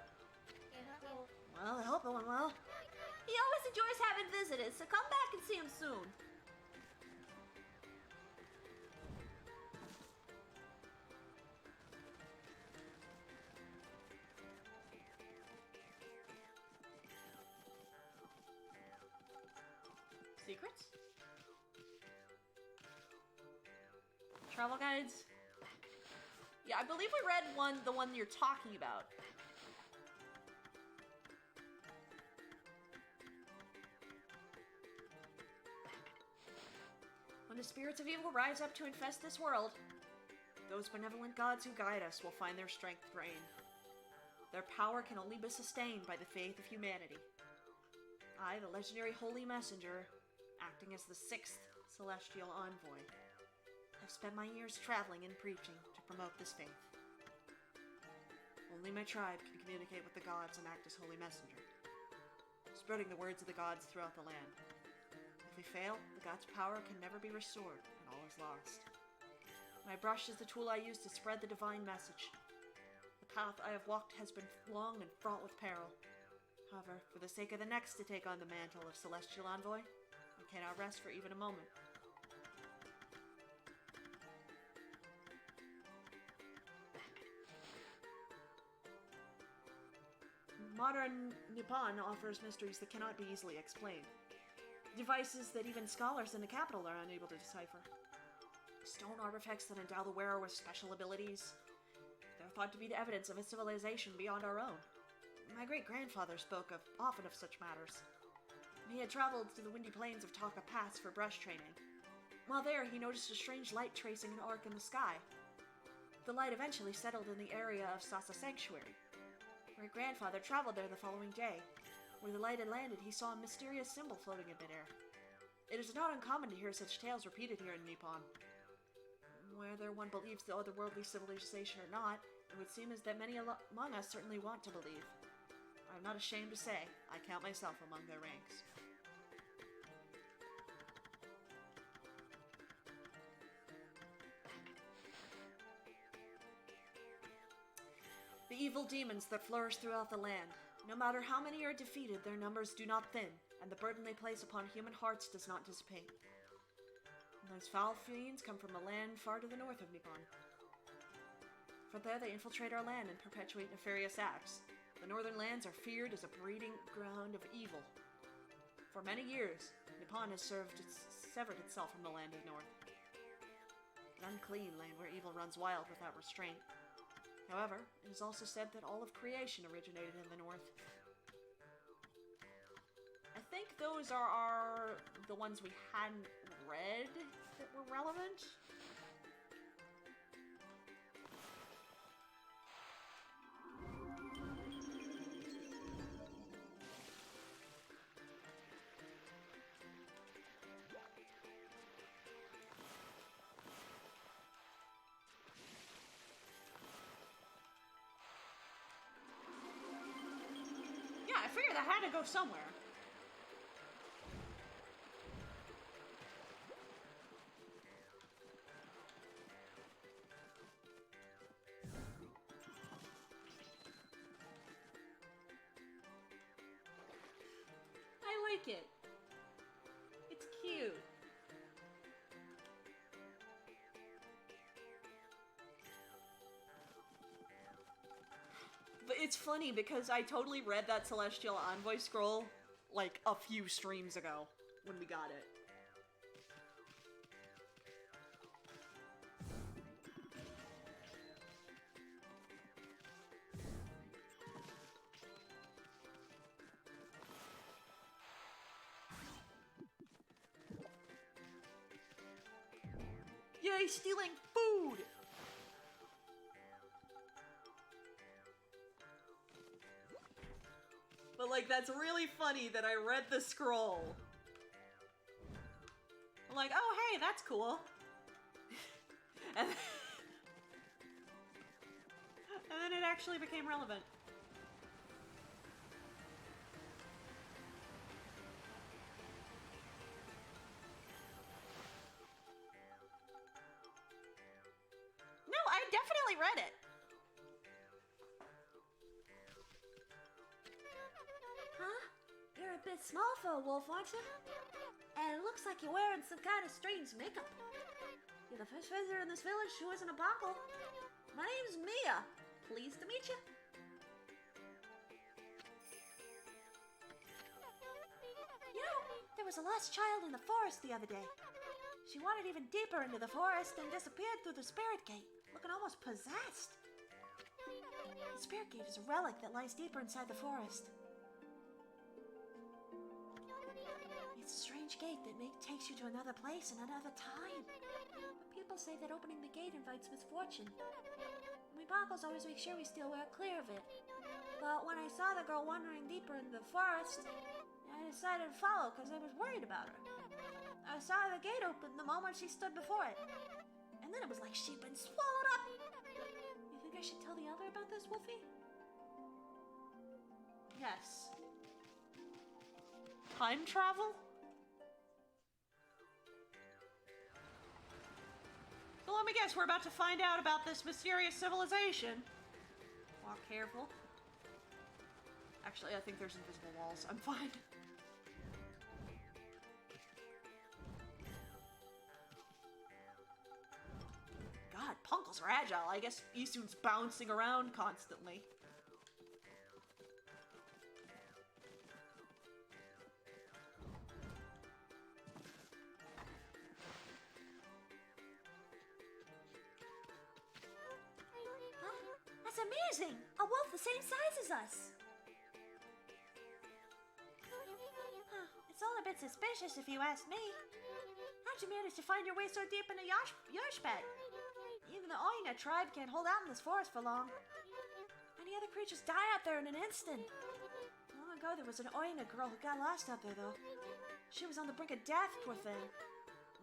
I hope it went well.
He always enjoys having visitors, so come back and see him soon. Secrets? Travel guides? Yeah, I believe we read the one you're talking about. When the spirits of evil rise up to infest this world, those benevolent gods who guide us will find their strength drain. Their power can only be sustained by the faith of humanity. I, the legendary Holy Messenger, acting as the 6th Celestial Envoy, have spent my years traveling and preaching to promote this faith. Only my tribe can communicate with the gods and act as Holy Messenger, spreading the words of the gods throughout the land. If we fail, the gods' power can never be restored, and all is lost. My brush is the tool I use to spread the divine message. The path I have walked has been long and fraught with peril. However, for the sake of the next to take on the mantle of Celestial Envoy, I cannot rest for even a moment. Modern Nippon offers mysteries that cannot be easily explained. Devices that even scholars in the capital are unable to decipher. Stone artifacts that endow the wearer with special abilities. They're thought to be the evidence of a civilization beyond our own. My great-grandfather spoke often of such matters. He had traveled to the windy plains of Taka Pass for brush training. While there, he noticed a strange light tracing an arc in the sky. The light eventually settled in the area of Sasa Sanctuary. My grandfather traveled there the following day. Where the light had landed, he saw a mysterious symbol floating in midair. It is not uncommon to hear such tales repeated here in Nippon. Whether one believes the otherworldly civilization or not, it would seem as that many among us certainly want to believe. I'm not ashamed to say, I count myself among their ranks. The evil demons that flourish throughout the land. No matter how many are defeated, their numbers do not thin, and the burden they place upon human hearts does not dissipate. And those foul fiends come from a land far to the north of Nippon. From there they infiltrate our land and perpetuate nefarious acts. The northern lands are feared as a breeding ground of evil. For many years, Nippon has severed itself from the land of north. An unclean land where evil runs wild without restraint. However, it is also said that all of creation originated in the north. I think those are the ones we hadn't read that were relevant. Yeah, I figured that had to go somewhere. I like it. It's cute. But it's funny because I totally read that Celestial Envoy scroll like a few streams ago when we got it. Yay, stealing food! But like, that's really funny that I read the scroll. I'm like, oh hey, that's cool. and then it actually became relevant. No, I definitely read it.
Huh? You're a bit small for a wolf, aren't you? And it looks like you're wearing some kind of strange makeup. You're the first visitor in this village who isn't a Boggle. My name's Mia. Pleased to meet you. You know, there was a lost child in the forest the other day. She wandered even deeper into the forest and disappeared through the spirit gate, looking almost possessed. The spirit gate is a relic that lies deeper inside the forest. It's a strange gate that takes you to another place and another time. But people say that opening the gate invites misfortune. We Boggles always make sure we steer well clear of it. But when I saw the girl wandering deeper into the forest, I decided to follow because I was worried about her. I saw the gate open the moment she stood before it. And then it was like she'd been swallowed up. You think I should tell the other about this, Wolfie?
Yes. Time travel? So let me guess, we're about to find out about this mysterious civilization. Walk careful. Actually, I think there's invisible walls. I'm fine. God, Punkles are agile. I guess Isun's bouncing around constantly.
That's amazing! A wolf the same size as us! Huh, it's all a bit suspicious if you ask me. How'd you manage to find your way so deep into Yoshpet? Even the Oina tribe can't hold out in this forest for long. Many other creatures die out there in an instant. Long ago there was an Oina girl who got lost out there though. She was on the brink of death, poor thing.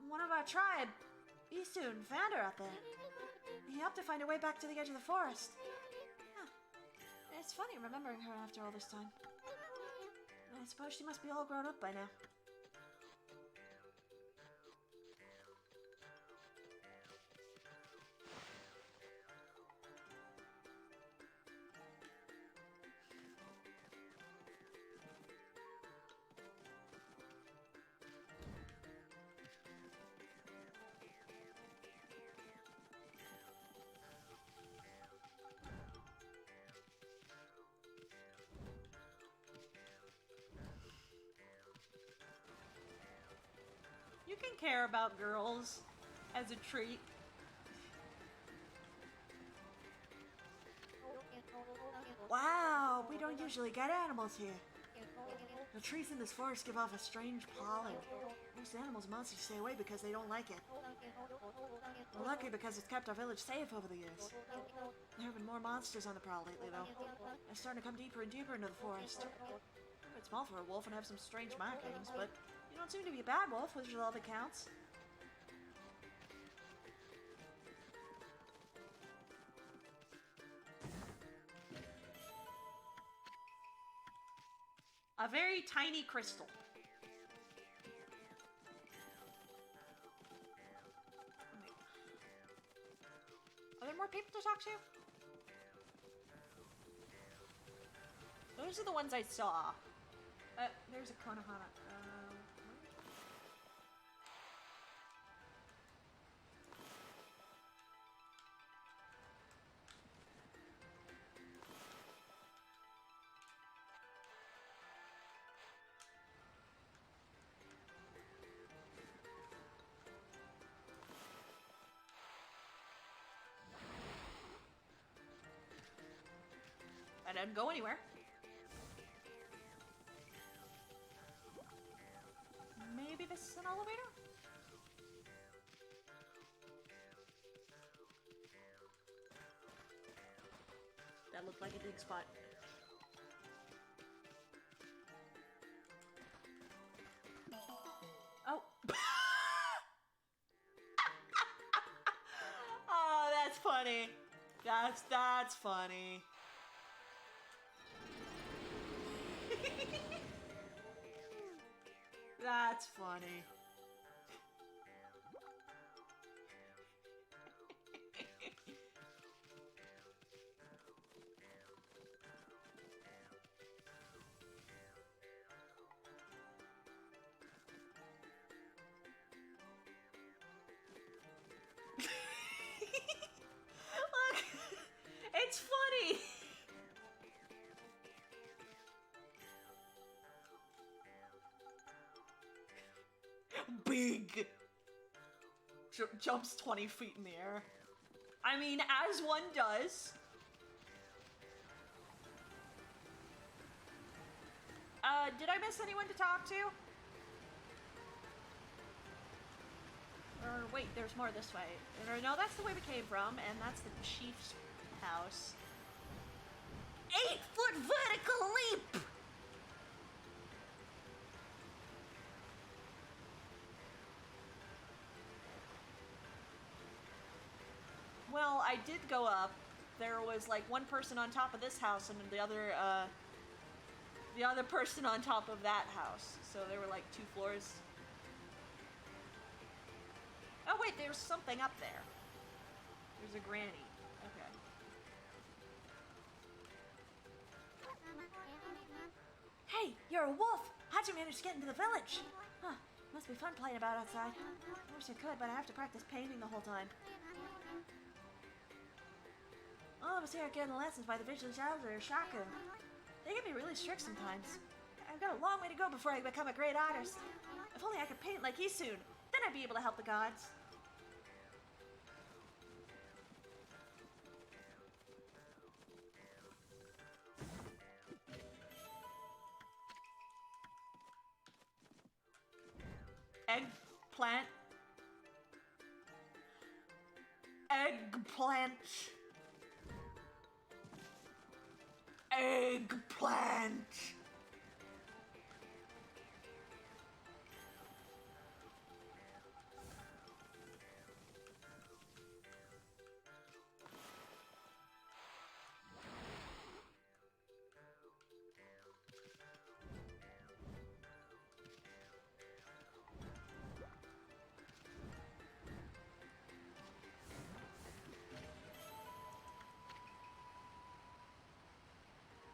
One of our tribe, Isun, found her out there. He helped her find her way back to the edge of the forest. Huh. It's funny remembering her after all this time. I suppose she must be all grown up by now. You can care about girls as a treat. Wow, we don't usually get animals here.
The trees in this forest give off a strange pollen. Most animals and monsters stay away because they don't like it. We're lucky because it's kept our village safe over the years. There have been more monsters on the prowl lately, though. They're starting to come deeper and deeper into the forest. A bit small for a wolf and have some strange markings, but you don't seem to be a bad wolf, which is all that counts.
A very tiny crystal. Are there more people to talk to? Those are the ones I saw. There's a Konohana. I didn't go anywhere. Maybe this is an elevator? That looked like a dig spot. Oh. Oh, that's funny. That's funny. That's funny. Look, it's funny. Big. Jumps 20 feet in the air. I mean, as one does. Did I miss anyone to talk to? Or wait, there's more this way. Or, no, that's the way we came from, and that's the chief's house. 8-foot vertical leap! Well, I did go up. There was like one person on top of this house and the other person on top of that house. So there were like 2 floors. Oh wait, there's something up there. There's a granny. Okay.
Hey, you're a wolf! How'd you manage to get into the village? Huh, must be fun playing about outside. I wish I could, but I have to practice painting the whole time. All of us here are getting lessons by the village elder, Shaku. They can be really strict sometimes. I've got a long way to go before I become a great artist. If only I could paint like he soon, then I'd be able to help the gods.
Eggplant. Eggplant. Eggplant.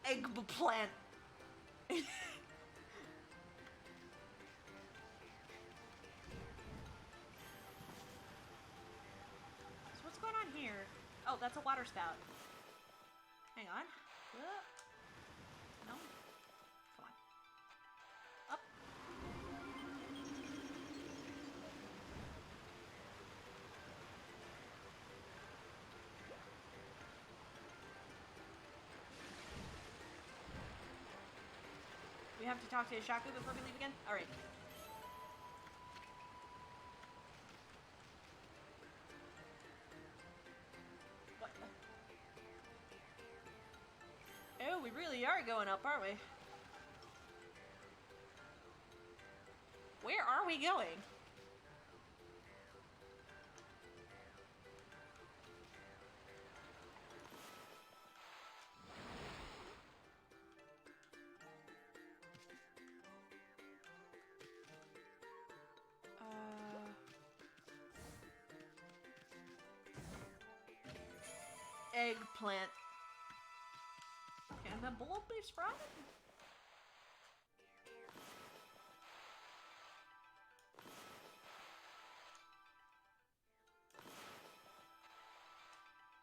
Eggplant. So what's going on here? Oh, that's a water spout. Hang on. No. Come on. Up. We have to talk to Shaku before we leave again? Alright. What? Oh, we really are going up, aren't we? Where are we going? Eggplant. Can the bulb be sprouted?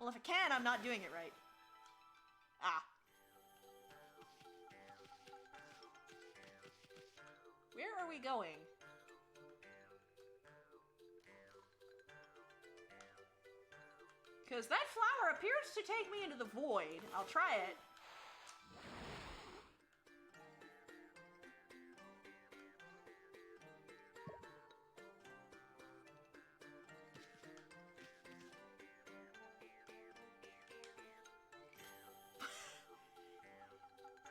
Well, if it can, I'm not doing it right. Ah. Where are we going? Because that flower appears to take me into the void. I'll try it.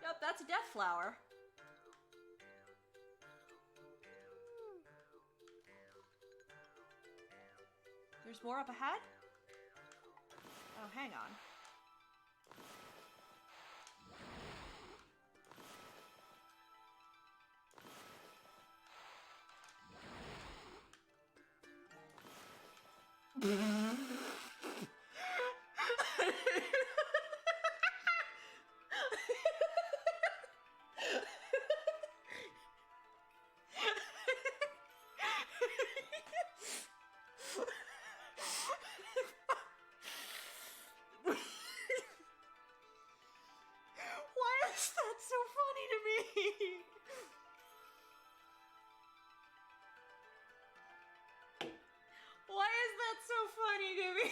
Yep, that's a death flower. There's more up ahead? Oh, hang on. Why is that so funny to me?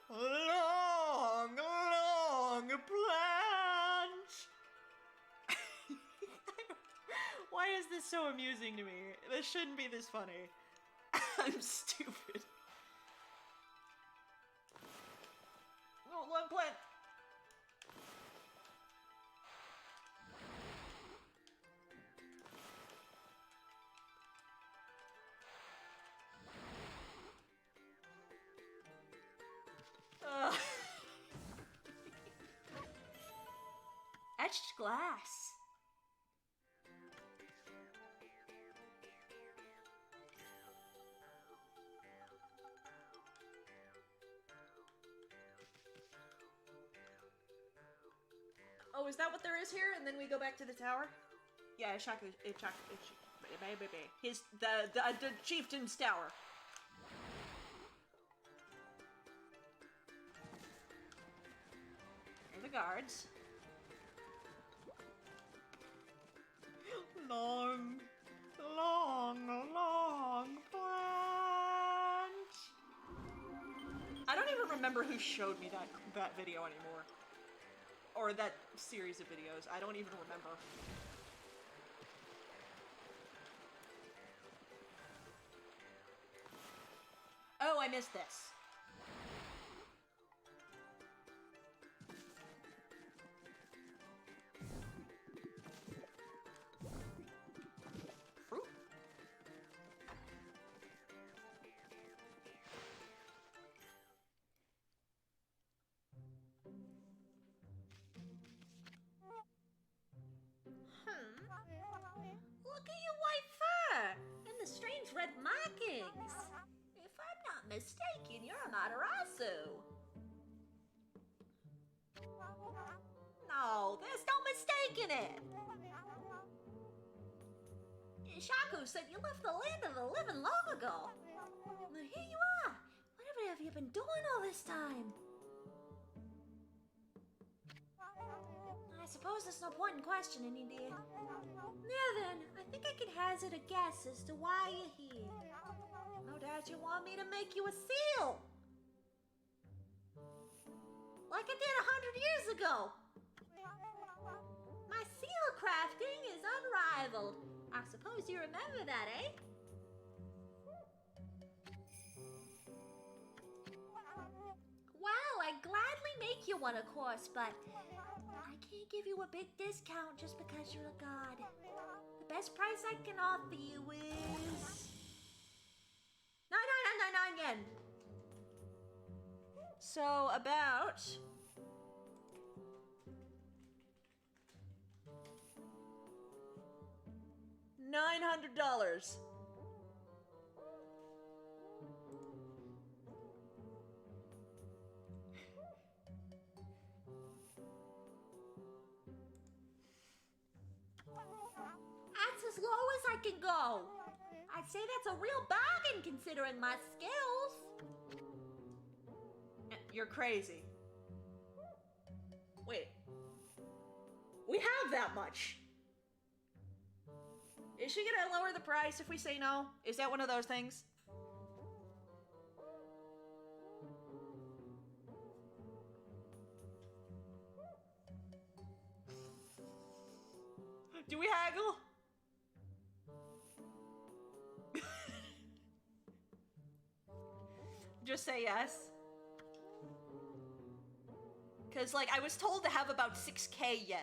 Long, long branch. Why is this so amusing to me? This shouldn't be this funny. I'm stupid. Oh, long plant. Etched glass. Oh, is that what there is here? And then we go back to the tower? Yeah, the chieftain's tower. Here are the guards. Long, long, long branch. I don't even remember who showed me that video anymore. Or that series of videos. I don't even remember. Oh, I missed this. Fruit?
Look at your white fur and the strange red markings. If I'm not mistaken, you're a Matarasu. No, there's no mistaking it. Shaku said you left the land of the living long ago. But here you are. Whatever have you been doing all this time? I suppose there's no point in questioning you, dear. Now then, I think I can hazard a guess as to why you're here. No doubt you want me to make you a seal. like I did 100 years ago. My seal crafting is unrivaled. I suppose you remember that, eh? Well, I'd gladly make you one, of course, but I can't give you a big discount just because you're a god. The best price I can offer you is 99999 yen.
So about $900.
That's as low as I can go. I'd say that's a real bargain considering my skills.
You're crazy. Wait. We have that much. Is she gonna lower the price if we say no? Is that one of those things? Do we haggle? Just say yes. Because, like, I was told to have about 6k yen.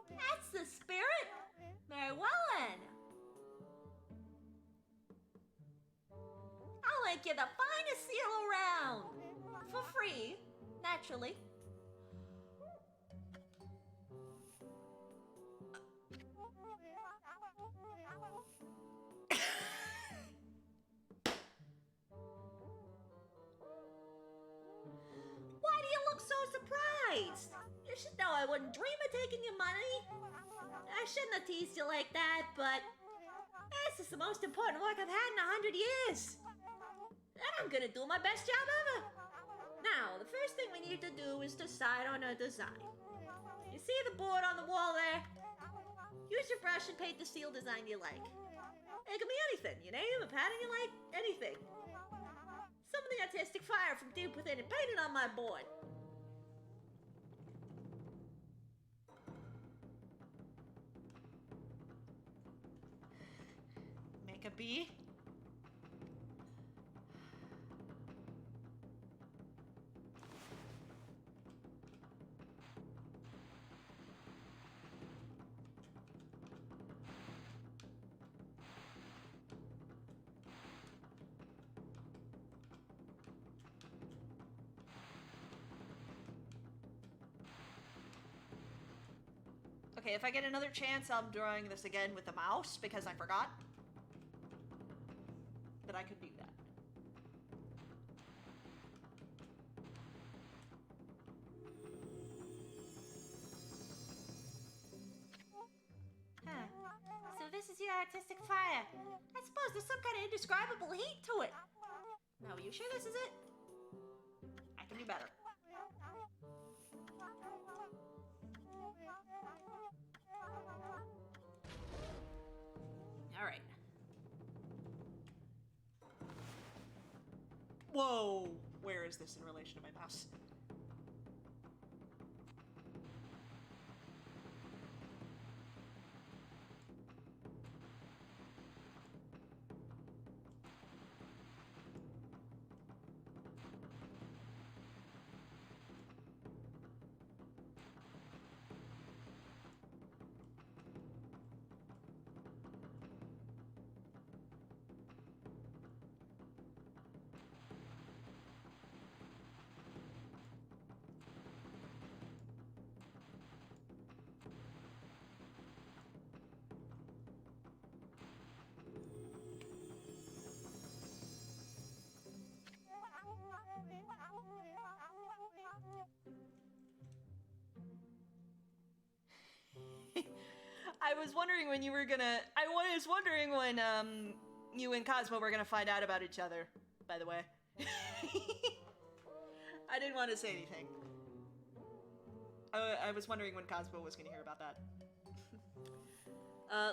That's the spirit. Very well then. I'll make you the finest seal around. For free, naturally. Why do you look so surprised? You should know I wouldn't dream of taking your money. I shouldn't have teased you like that, but this is the most important work I've had in 100 years. And I'm gonna do my best job ever. Now, the first thing we need to do is decide on a design. You see the board on the wall there? Use your brush and paint the seal design you like. It can be anything, you name a pattern you like, anything. Summon the artistic fire from deep within and paint it on my board.
Make a bee. Okay, if I get another chance, I'm drawing this again with the mouse because I forgot that I could do that.
Huh. So this is your artistic fire. I suppose there's some kind of indescribable heat to it. Now, are you sure this is it?
I can do better. All right. Whoa! Where is this in relation to my mouse? I was wondering when you were gonna... I was wondering when, you and Cosmo were gonna find out about each other, by the way. I didn't want to say anything. I was wondering when Cosmo was gonna hear about that.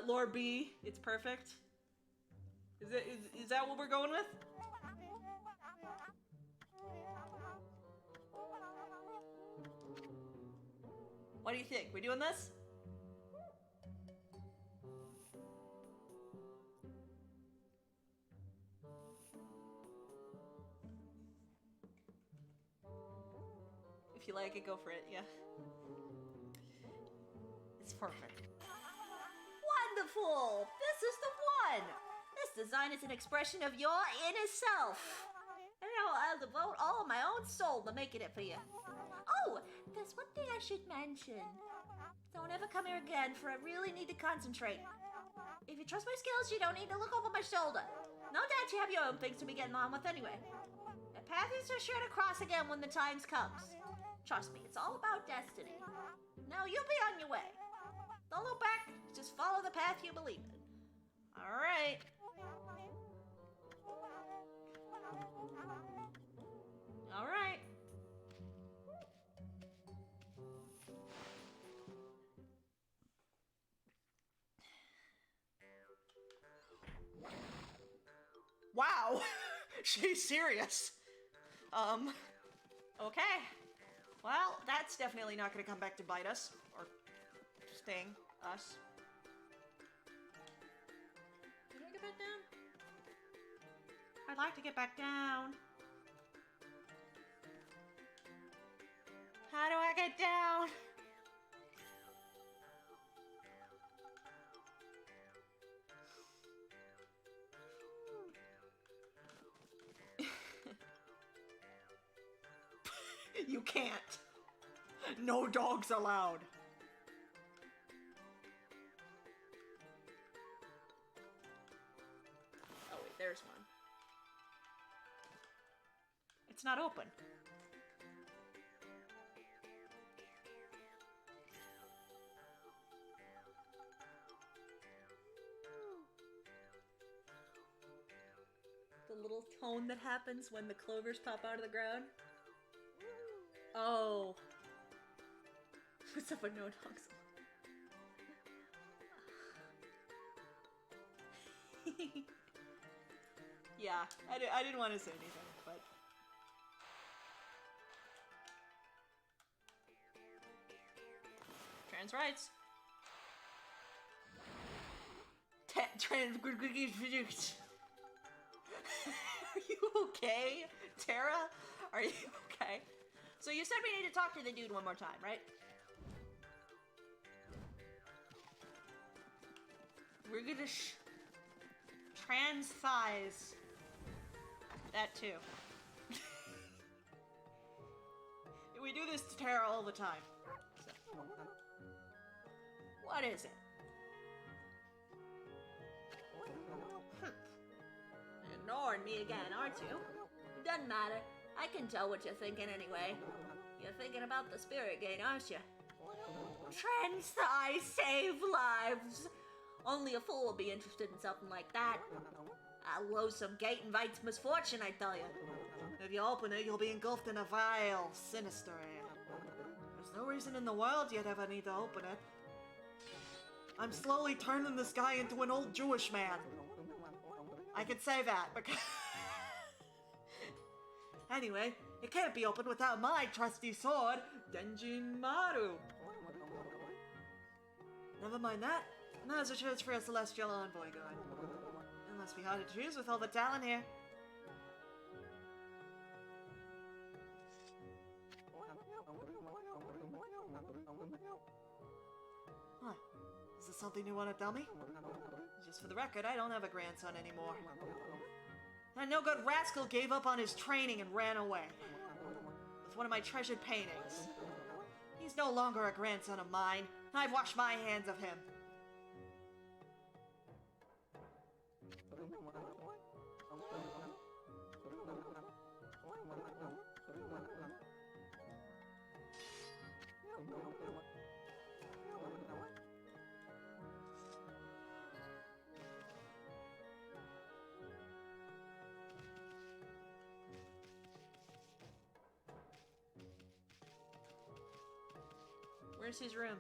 Lord B, it's perfect. Is that what we're going with? What do you think? We doing this? If you like it, go for it, yeah. It's perfect.
Wonderful! This is the one! This design is an expression of your inner self. And I'll devote all of my own soul to making it for you. Oh, there's one thing I should mention. Don't ever come here again, for I really need to concentrate. If you trust my skills, you don't need to look over my shoulder. No doubt you have your own things to be getting on with anyway. The path is sure to cross again when the time comes. Trust me, it's all about destiny. Now you'll be on your way. Don't look back, just follow the path you believe in.
Alright. Alright. Wow! She's serious. Okay. Well, that's definitely not gonna come back to bite us. Or sting us. Can I get back down?
I'd like to get back down.
How do I get down? You can't. No dogs allowed. Oh wait, there's one.
It's not open.
The little tone that happens when the clovers pop out of the ground. Oh. What's up with no dogs? Yeah, I didn't want to say anything, but... Trans rights. Trans... Are you okay? Tara? Are you okay? So you said we need to talk to the dude one more time, right? We're gonna trans thighs. That too. We do this to Tara all the time. So. What is it?
Ignoring me again, aren't you? It doesn't matter. I can tell what you're thinking anyway. You're thinking about the spirit gate, aren't you? Trans thighs save lives. Only a fool will be interested in something like that. A loathsome gate invites misfortune, I tell you.
If you open it, you'll be engulfed in a vile, sinister air. There's no reason in the world you'd ever need to open it. I'm slowly turning this guy into an old Jewish man. I can say that because... Anyway, it can't be opened without my trusty sword, Denjin Maru. Never mind that. Now's a chance for a celestial envoy going. It must be hard to choose with all the talent here. What? Is this something you want to tell me? Just for the record, I don't have a grandson anymore. That no-good rascal gave up on his training and ran away. With one of my treasured paintings. He's no longer a grandson of mine. I've washed my hands of him.
Where's his room?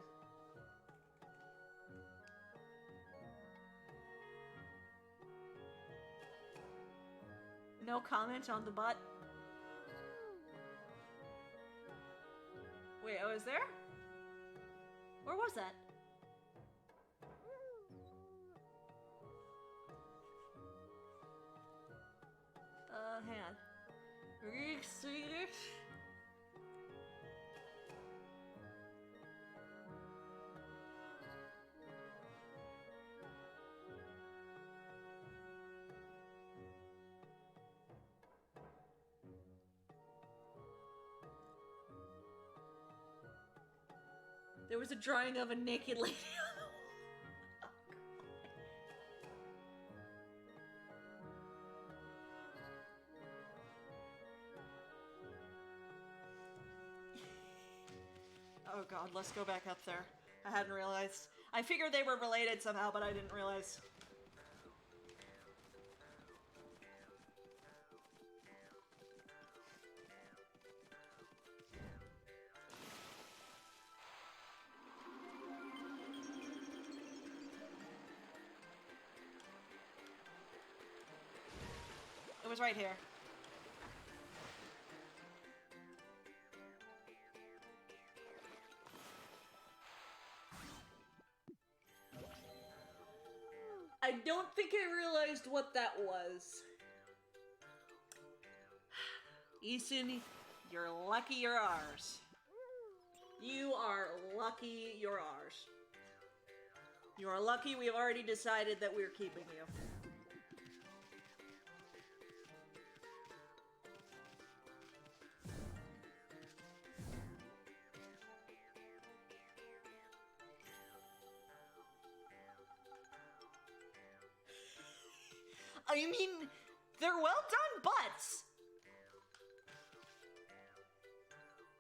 No comment on the butt. Wait, oh, is there? Where was that? Hang on. There was a drawing of a naked lady on the wall.
Oh god, let's go back up there. I hadn't realized. I figured they were related somehow, but I didn't realize. It was right here.
I don't think I realized what that was.
Eason, you're lucky you're ours.
You are lucky you're ours.
You are lucky we've already decided that we're keeping you.
I mean, they're well done butts.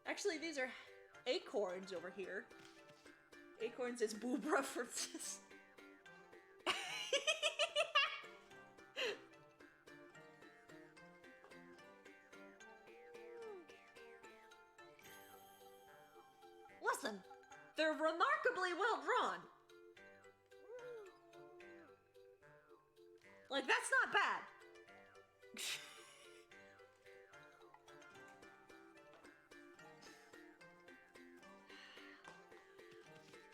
Actually, these are acorns over here. Acorns is boob references. Listen, they're remarkably well drawn. Like, that's not bad.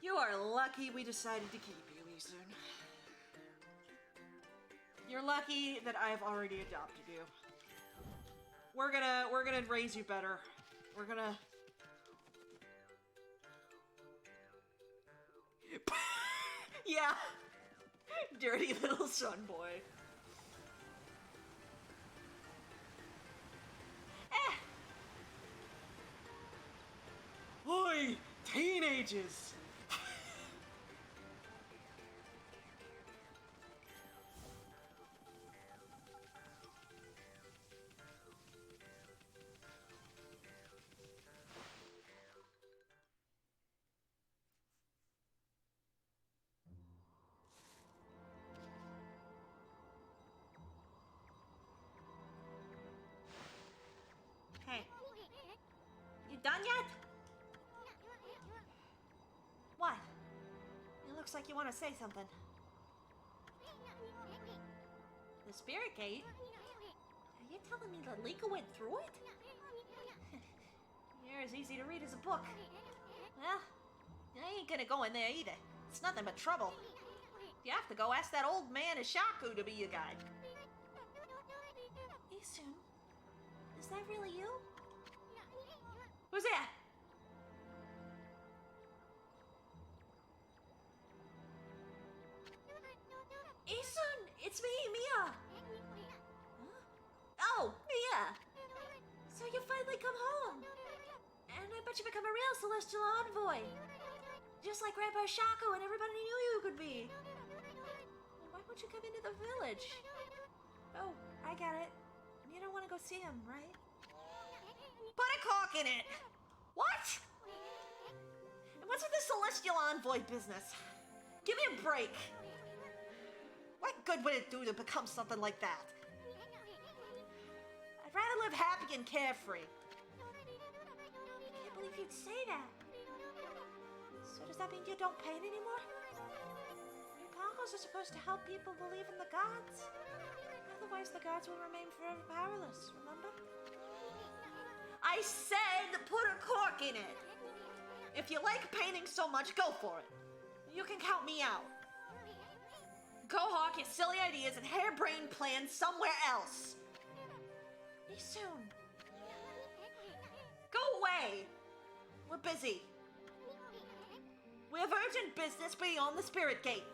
You are lucky we decided to keep you, Eason. You're lucky that I've already adopted you. We're gonna raise you better. We're gonna...
Yeah. Dirty little son boy.
Oi! Teenagers!
Hey, you done yet? What? It looks like you want to say something. The spirit gate? Are you telling me the Leaker went through it? You're as easy to read as a book. Well, I ain't gonna go in there either. It's nothing but trouble. You have to go ask that old man Ishaku to be your guide. Isun, is that really you? Who's that? Isun, it's me, Mia. Huh? Oh, Mia. So you finally come home. And I bet you become a real celestial envoy. Just like Grandpa Shaco and everybody knew you could be. Why won't you come into the village? Oh, I got it. You don't want to go see him, right? Put a cork in it! What? And what's with the celestial envoy business? Give me a break. What good would it do to become something like that? I'd rather live happy and carefree. I can't believe you'd say that. So does that mean you don't paint anymore? Your powers are supposed to help people believe in the gods. Otherwise the gods will remain forever powerless, remember? I said put a cork in it!
If you like painting so much, go for it. You can count me out. Go hawk your silly ideas and harebrained plans somewhere else.
Soon.
Go away. We're busy. We have urgent business beyond the spirit gate.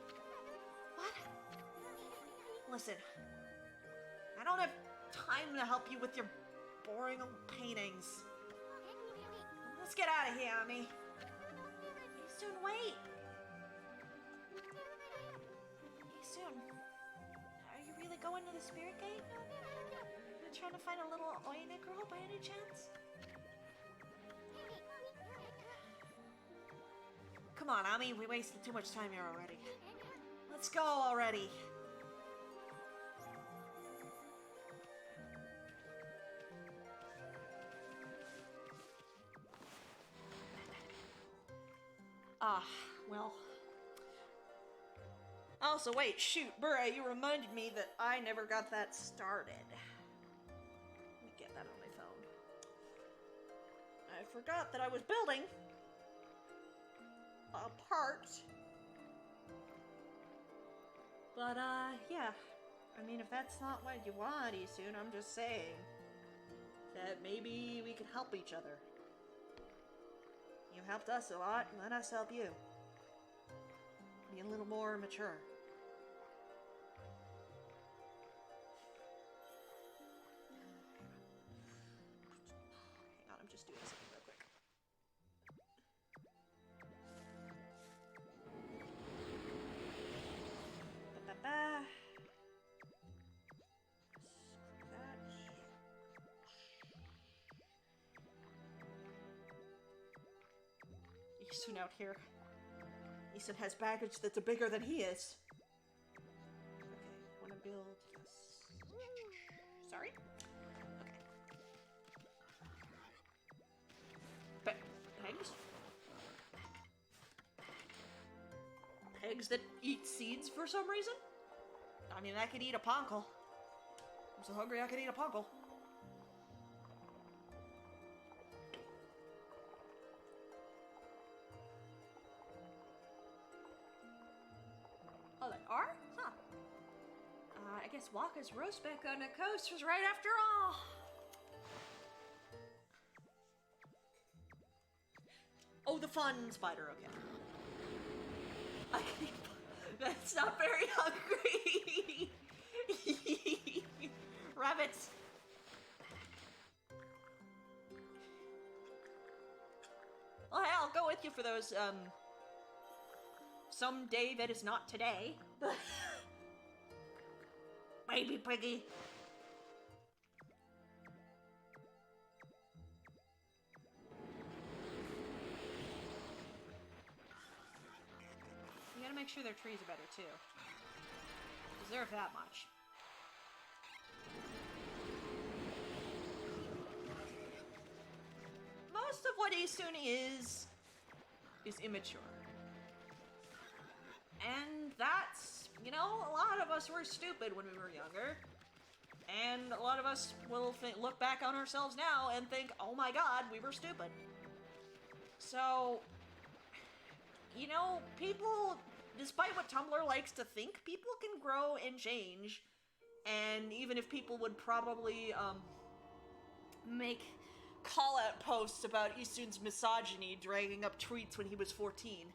What?
Listen, I don't have time to help you with your boring old paintings. Let's get out of here, Ami.
Soon, wait. Soon. Are you really going to the spirit gate? Are you trying to find a little Oina girl by any chance?
Come on, Ami, we wasted too much time here already. Let's go already. Well. Also, wait, shoot, Burra, you reminded me that I never got that started. Let me get that on my phone. I forgot that I was building a part. But, yeah. I mean, if that's not what you want, Isun, I'm just saying that maybe we could help each other. You helped us a lot, let us help you. Be a little more mature. Hang on, I'm just doing something real quick. Ba-ba-ba. Isun out here. Isun has baggage that's bigger than he is. Okay, wanna build this. Sorry? Okay. Pegs? Pegs that eat seeds for some reason? I mean, I could eat a ponkle. I'm so hungry I could eat a ponkle. Oh, they are? Huh. I guess Waka's roastback on the coast was right after all. Oh, the fun spider, okay. I can eat... That's not very hungry. Rabbits. Well, hey, I'll go with you for those, some day that is not today. Baby piggy. You gotta make sure their trees are better too. Deserve that much. Most of what Isuni is immature. And that's, you know, a lot of us were stupid when we were younger. And a lot of us will look back on ourselves now and think, oh my god, we were stupid. So, you know, people, despite what Tumblr likes to think, people can grow and change. And even if people would probably, make call-out posts about Isun's misogyny dragging up tweets when he was 14.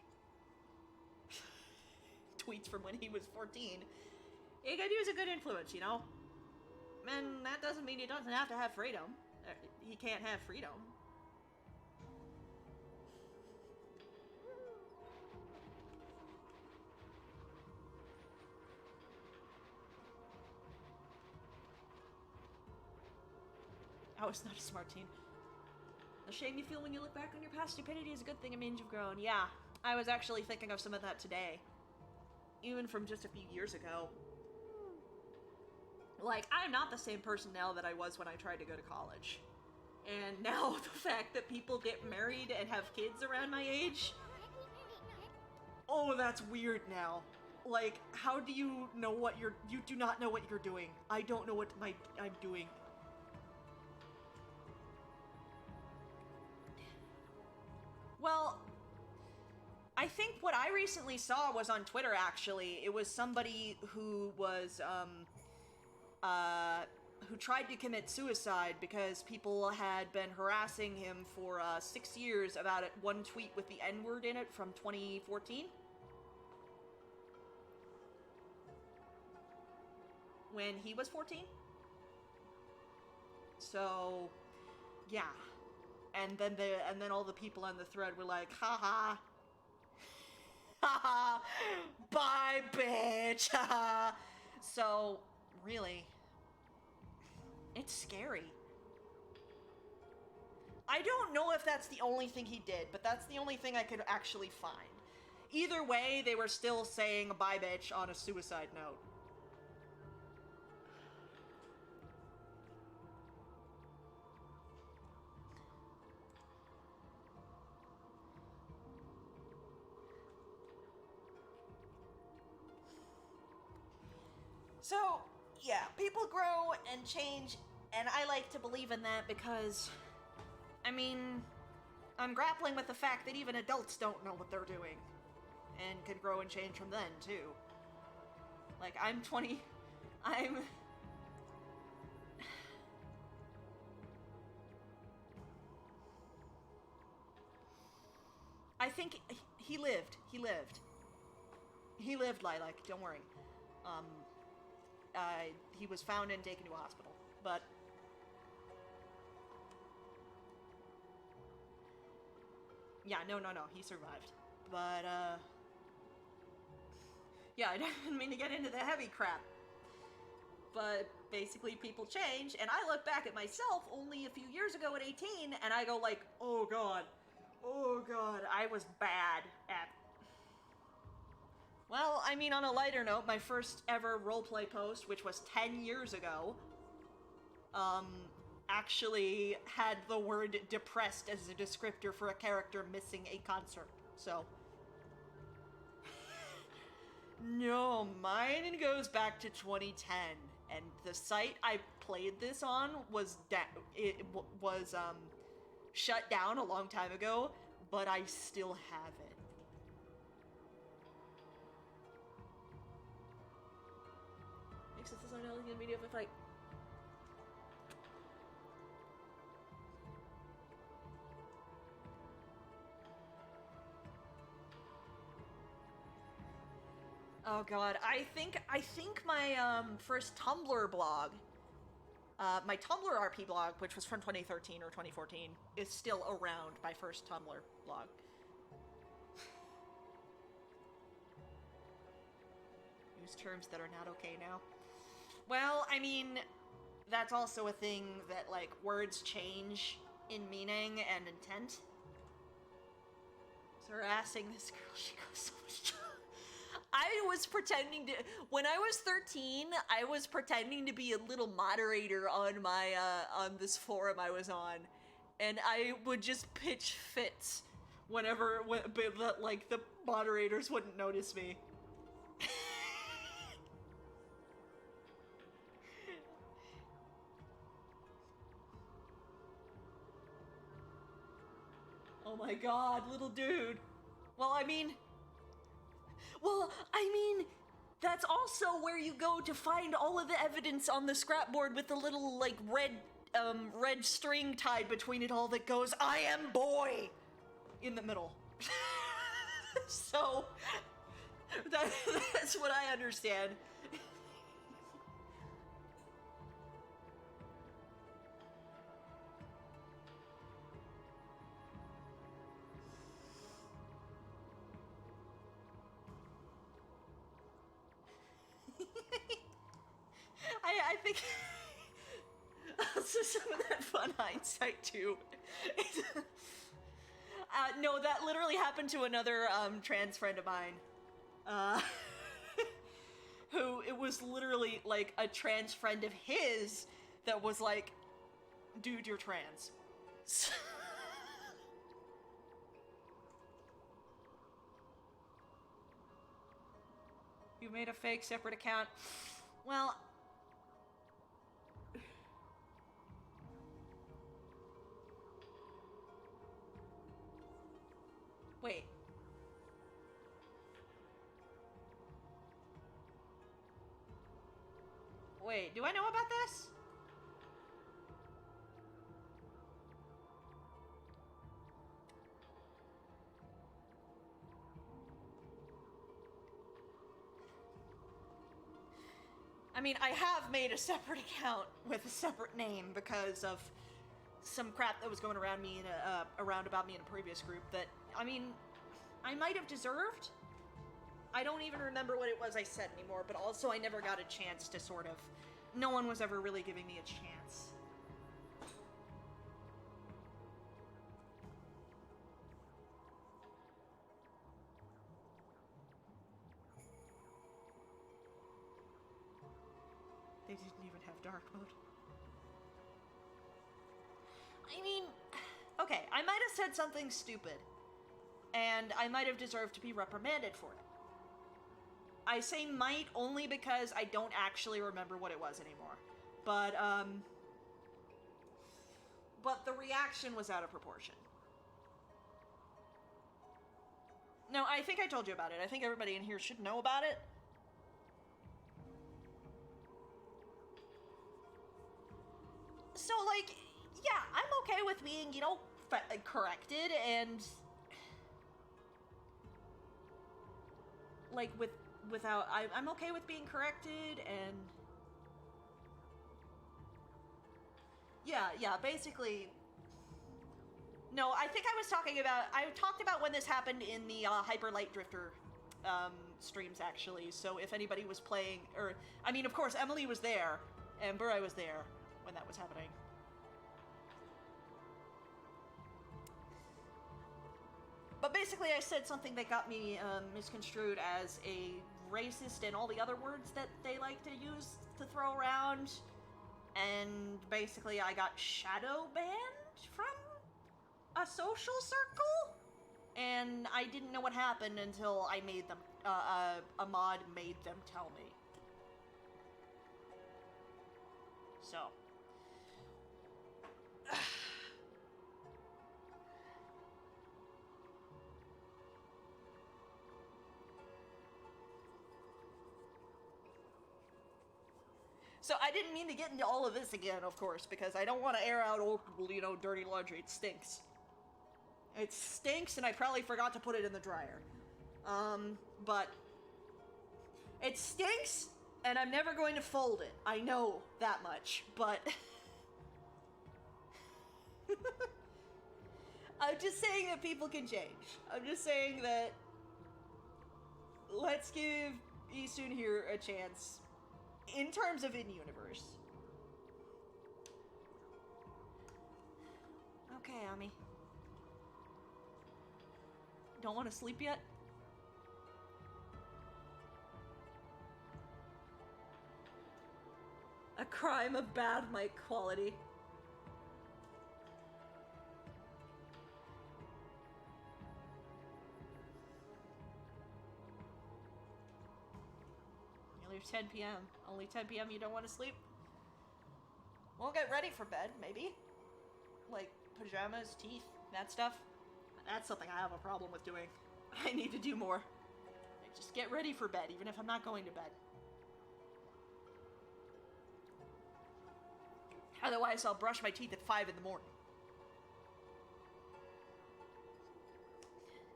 Tweets from when he was 14. You gotta use a good influence, you know? And that doesn't mean he doesn't have to have freedom. He can't have freedom. I was not a smart teen. The shame you feel when you look back on your past stupidity is a good thing. It means you've grown. Yeah, I was actually thinking of some of that today. Even from just a few years ago. Like, I'm not the same person now that I was when I tried to go to college. And now the fact that people get married and have kids around my age... Oh, that's weird now. Like, how do you know what you do not know what you're doing. I don't know what I'm doing. Well, think what I recently saw was on Twitter, actually. It was somebody who was, who tried to commit suicide because people had been harassing him for 6 years about it, one tweet with the N-word in it from 2014. When he was 14. So, yeah. And then all the people on the thread were like, haha. Haha. Bye, bitch. Haha. So, really, it's scary. I don't know if that's the only thing he did, but that's the only thing I could actually find. Either way, they were still saying bye, bitch on a suicide note. So, yeah, people grow and change, and I like to believe in that because, I mean, I'm grappling with the fact that even adults don't know what they're doing, and can grow and change from then, too. Like, I'm 20, I think he lived, Lilac, don't worry. He was found and taken to a hospital, but yeah, no, he survived. But, yeah, I didn't mean to get into the heavy crap. But basically people change, and I look back at myself only a few years ago at 18, and I go like, oh god, I was bad at... Well, I mean, on a lighter note, my first ever roleplay post, which was 10 years ago, actually had the word depressed as a descriptor for a character missing a concert, so... No, mine goes back to 2010, and the site I played this on was shut down a long time ago, but I still have it. Makes sense, I'm not gonna media if I... Oh god, I think my first Tumblr blog, my Tumblr RP blog, which was from 2013 or 2014, is still around, my first Tumblr blog. Use terms that are not okay now. Well, I mean, that's also a thing that, like, words change in meaning and intent. So harassing this girl, she goes so much. I was pretending to, when I was 13, I was pretending to be a little moderator on my, on this forum I was on. And I would just pitch fits whenever, like, the moderators wouldn't notice me. Oh my god, little dude. Well, I mean, that's also where you go to find all of the evidence on the scrapboard with the little, like, red string tied between it all that goes, I am boy, in the middle. So, that's what I understand. I think also some of that fun hindsight too. No, that literally happened to another trans friend of mine. Who, it was literally like a trans friend of his that was like, dude, you're trans. You made a fake separate account. Well, wait. Wait, do I know about this? I mean, I have made a separate account with a separate name because of some crap that was going around me around about me in a previous group that, I mean, I might have deserved. I don't even remember what it was I said anymore, but also I never got a chance to sort of... No one was ever really giving me a chance. They didn't even have dark mode. I mean, okay, I might have said something stupid, and I might have deserved to be reprimanded for it. I say might only because I don't actually remember what it was anymore. But the reaction was out of proportion. No, I think I told you about it. I think everybody in here should know about it. So, like, yeah, I'm okay with being, you know, corrected and... Like, I'm okay with being corrected and... Yeah, basically... No, I think I talked about when this happened in the Hyper Light Drifter streams, actually, so if anybody was playing, or, I mean, of course, Emily was there, and Burai was there when that was happening. But basically, I said something that got me misconstrued as a racist and all the other words that they like to use to throw around. And basically, I got shadow banned from a social circle. And I didn't know what happened until I made them, a mod made them tell me. So. So I didn't mean to get into all of this again, of course, because I don't want to air out old, you know, dirty laundry. It stinks. It stinks, and I probably forgot to put it in the dryer. But it stinks, and I'm never going to fold it. I know that much, but I'm just saying that people can change. I'm just saying that let's give Isun here a chance. In terms of in-universe. Okay, Ami. Don't want to sleep yet? A crime of bad mic quality. Nearly 10 p.m. Only 10 p.m. you don't want to sleep? We'll get ready for bed, maybe. Like, pajamas, teeth, that stuff. That's something I have a problem with doing. I need to do more. Like, just get ready for bed, even if I'm not going to bed. Otherwise, I'll brush my teeth at 5 in the morning.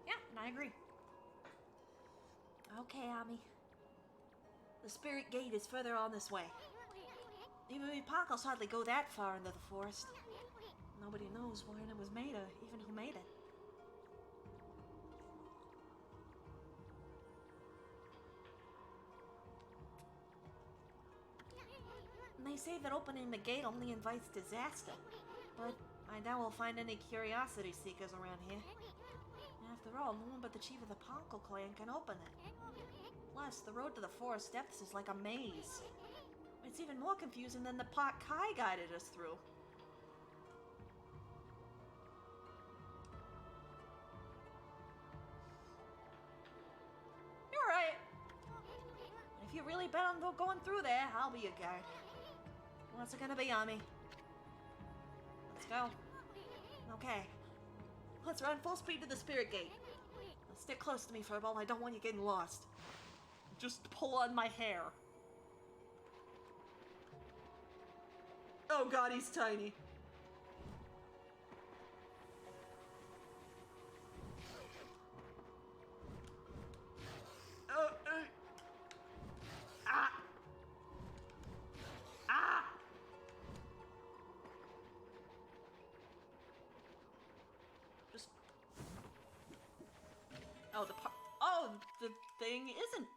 Yeah, and I agree.
Okay, Ami. The spirit gate is further on this way. Even Packles hardly go that far into the forest. Nobody knows when it was made or even who made it. And they say that opening the gate only invites disaster. But I doubt we'll find any curiosity seekers around here. After all, no one but the chief of the Ponkle clan can open it. Plus, the road to the forest depths is like a maze. It's even more confusing than the pot Kai guided us through.
You're right.
If you really bet on going through there, I'll be your guide. What's it gonna be, Ami? Let's go. Okay. Let's run full speed to the spirit gate. Now stick close to me, Furball. I don't want you getting lost.
Just pull on my hair. Oh god, he's tiny. Ah! Ah! Just... Oh, the thing isn't.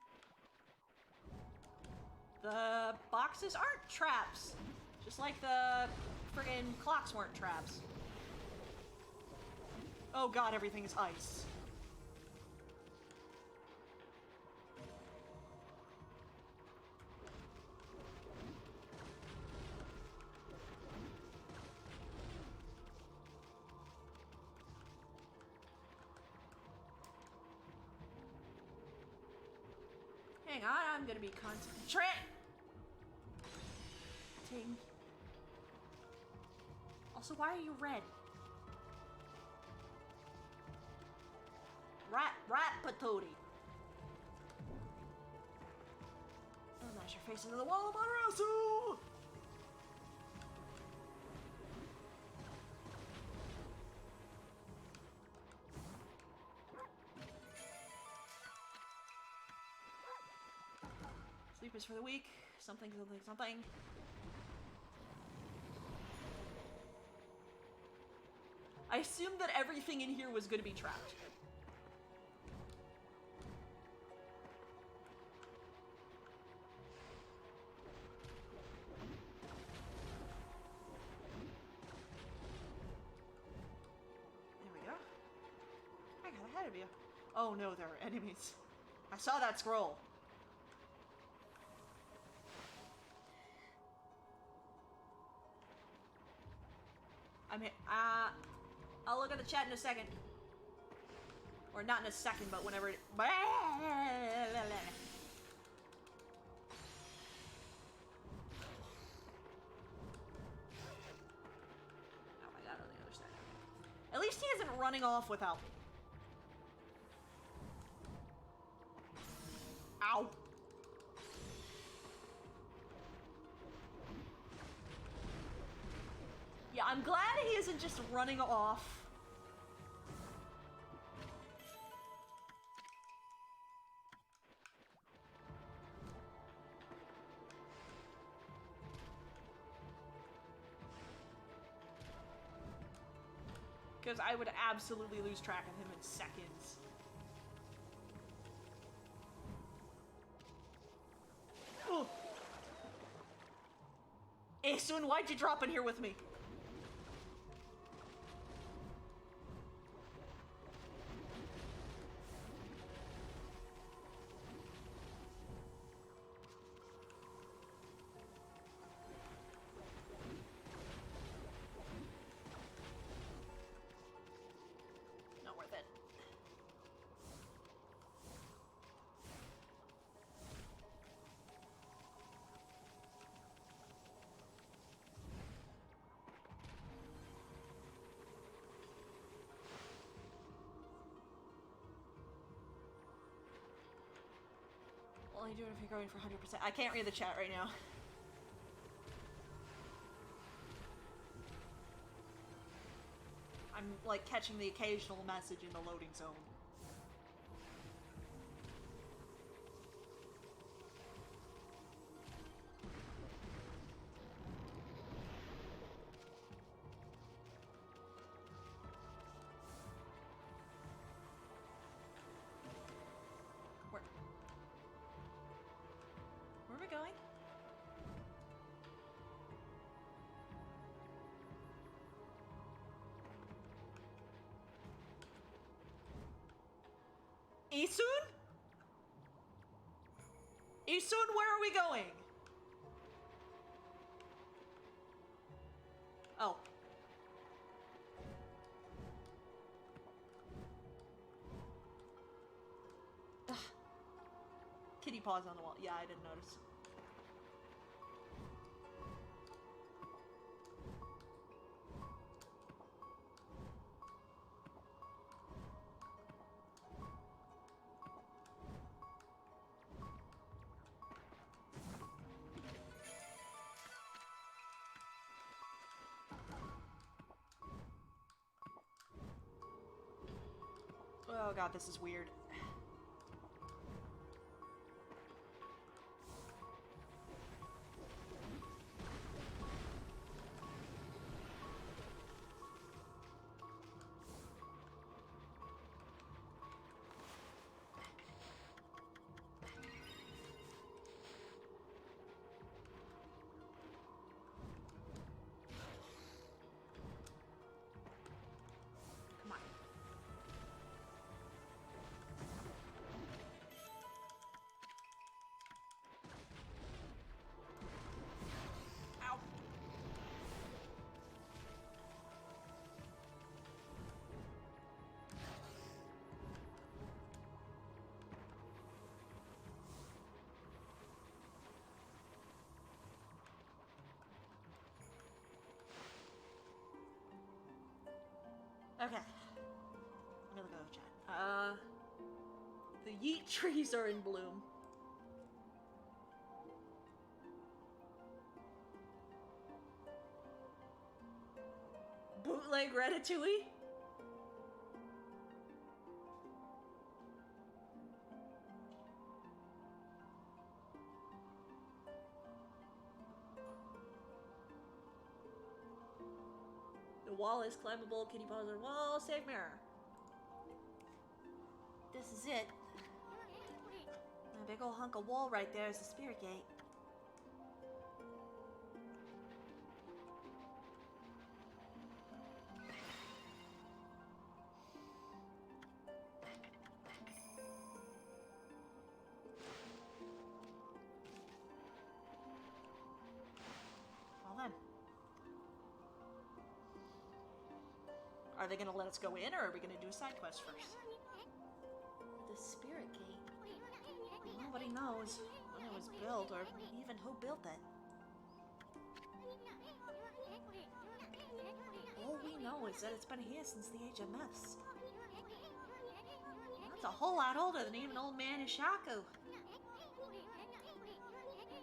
The boxes aren't traps. Just like the friggin' clocks weren't traps. Oh god, everything is ice. Hang on, I'm gonna be concentrating. Also, why are you red? Rat patootie. Oh, mash your face into the wall of Amaterasu! Sleep is for the weak. Something, something, something. I assumed that everything in here was going to be trapped. There we go. I got ahead of you. Oh no, there are enemies. I saw that scroll. I'm here. I'll look at the chat in a second. Or not in a second, but whenever it... Oh my god, on the other side. At least he isn't running off without me. Ow. Yeah, I'm glad he isn't just running off. Because I would absolutely lose track of him in seconds. Oh. Asun, why'd you drop in here with me? Not worth it. Only do it if you're going for 100%. I can't read the chat right now. I'm like catching the occasional message in the loading zone. Where are we going? Isun? Isun, where are we going? Oh. Ugh. Kitty paws on the wall. Yeah, I didn't notice. god, this is weird. Come on. Ow. Okay. I'm gonna go chat. The yeet trees are in bloom. Bootleg Ratatouille? The wall is climbable. Can you pause on wall? Save mirror.
This is it. A big old hunk of wall right there is the spirit gate.
Well then. Are they gonna let us go in, or are we gonna do a side quest first?
The spirit gate. Nobody knows when it was built or even who built it. All we know is that it's been here since the age of myths. That's a whole lot older than even old man Ishaku.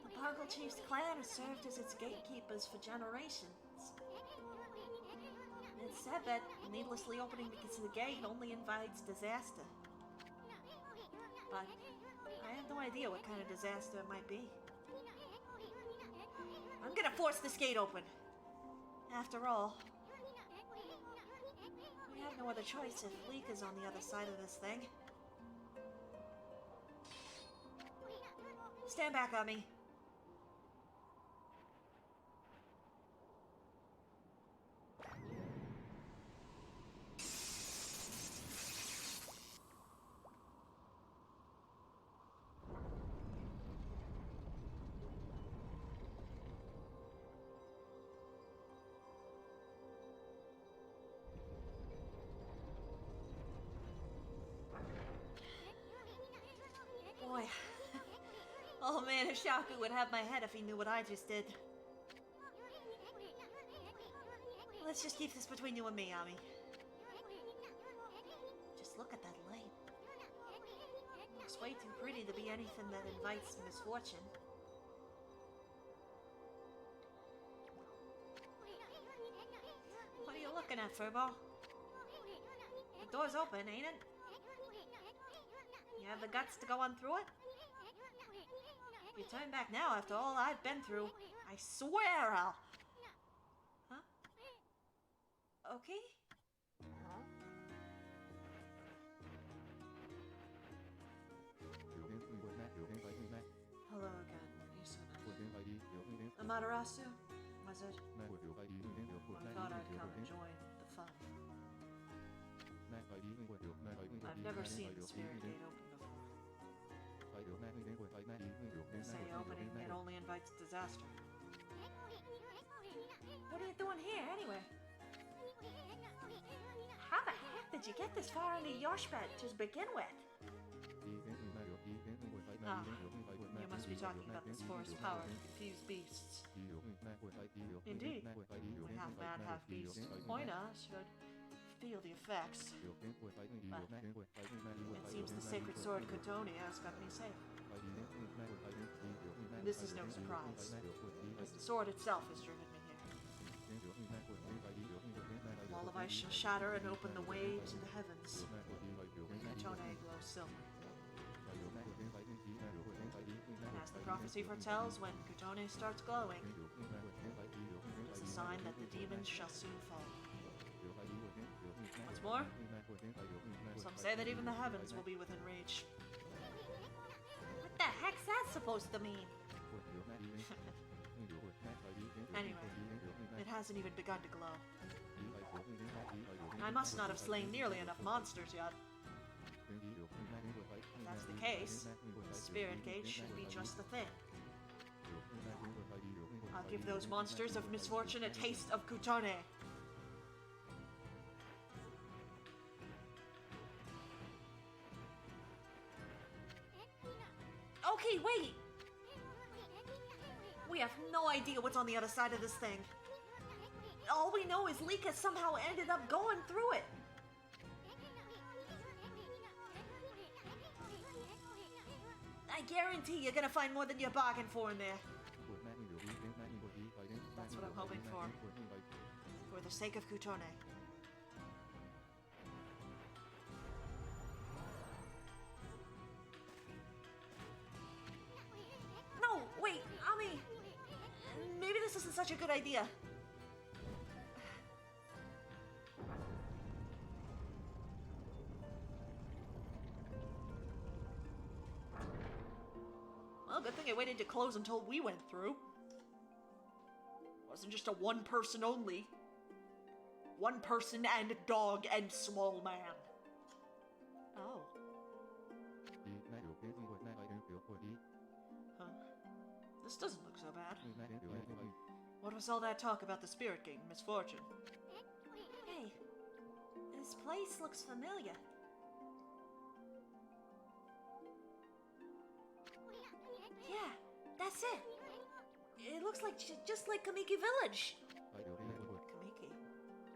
The Bargle Chief's clan has served as its gatekeepers for generations. It's said that needlessly opening the gate only invites disaster. But I have no idea what kind of disaster it might be. I'm gonna force this gate open. After all, we have no other choice if Leek is on the other side of this thing. Stand back on me. Boy, old man Ishaku would have my head if he knew what I just did. Let's just keep this between you and me, Ami. Just look at that light. Looks way too pretty to be anything that invites misfortune. What are you looking at, Furbo? The door's open, ain't it? You have the guts to go on through it? If you turn back now after all I've been through, I swear I'll... Huh? Okay? Hello again, Isuna. Amaterasu? Was it? I thought I'd come and join the fun. I've never seen the spirit gate open before. They say opening it only invites disaster. What are you doing here, anyway? How the heck did you get this far into Yoshbet to begin with? Ah, you must be talking about this forest power to confuse beasts. Indeed, my half-man, half-beast Moina should feel the effects. But it seems the sacred sword Kotonia has got me safe. And this is no surprise, as the sword itself has driven me here. The wall of ice shall shatter and open the way to the heavens.
Kutone glows silver. And as the prophecy foretells, when Kutone starts glowing, it is a sign that the demons shall soon fall. What's more, some say that even the heavens will be within reach.
What the heck's that supposed to mean?
Anyway, it hasn't even begun to glow. I must not have slain nearly enough monsters yet. If that's the case, the spirit gate should be just the thing. I'll give those monsters of misfortune a taste of Kutone.
Okay, wait!
We have no idea what's on the other side of this thing. All we know is Lika somehow ended up going through it. I guarantee you're gonna find more than you bargained for in there. That's what I'm hoping for. For the sake of Kutone. No, wait, Ami. Maybe this isn't such a good idea. Well, good thing I waited to close until we went through. Wasn't just a one person only. One person and dog and small man. Oh. Huh. This doesn't look so bad. What was all that talk about the spirit gate and misfortune?
Hey, this place looks familiar. Yeah, that's it. It looks like just like Kamiki Village.
Kamiki?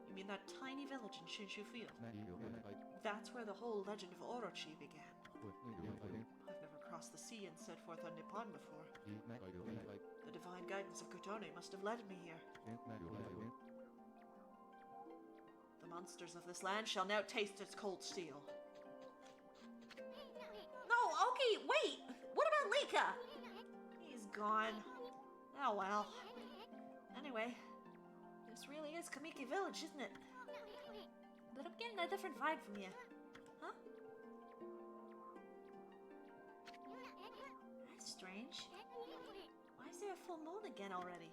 You mean that tiny village in Shinshu Field? That's where the whole legend of Orochi began. I've never crossed the sea and set forth on Nippon before. The divine guidance of Kutone must have led me here. The monsters of this land shall now taste its cold steel.
No, okay, wait! What about Lika?
He's gone. Oh well. Anyway, this really is Kamiki Village, isn't it?
But I'm getting a different vibe from you. Huh? That's strange. Why is there a full moon again already?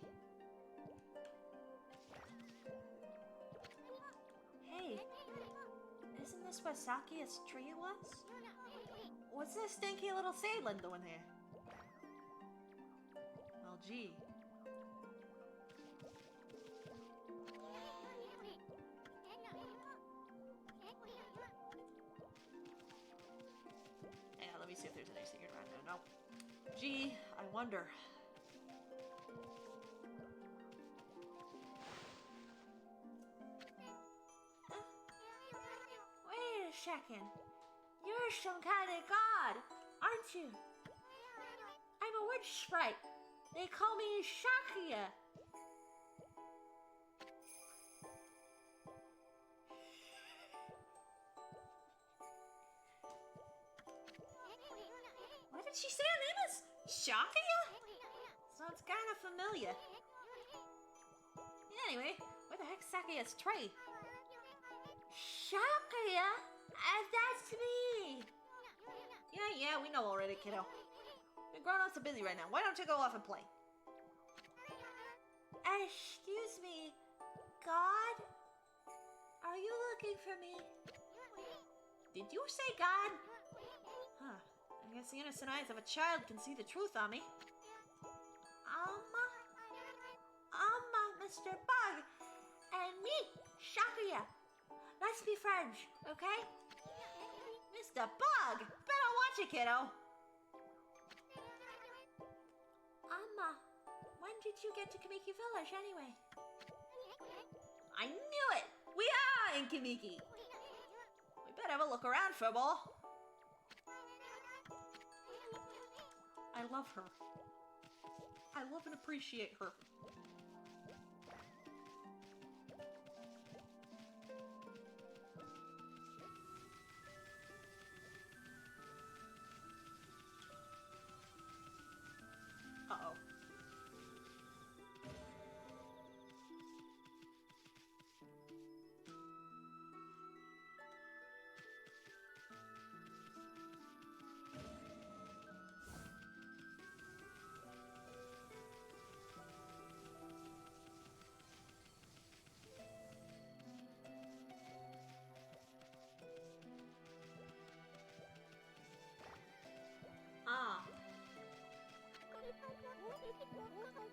Hey, isn't this where Sakia's tree was?
What's this stinky little seedling doing here? Well, gee. Yeah, let me see if there's any secret around there. No. Gee, I wonder.
Wait a second. You're some kind of god, aren't you? I'm a witch sprite. They call me Shakia. What did she say her name is? Shakia? Sounds kind of familiar. Anyway, where the heck's Sakia's tray? Shakia? That's me!
Yeah, we know already, kiddo. The grown-ups are busy right now. Why don't you go off and play?
Excuse me, God? Are you looking for me?
Did you say God? Huh. I guess the innocent eyes of a child can see the truth on me.
Mr. Bug, and me, Shakia. Let's be friends, okay?
Mr. Bug! Better watch it, kiddo!
When did you get to Kamiki Village anyway?
I knew it! We are in Kamiki! We better have a look around, Furball. I love her. I love and appreciate her.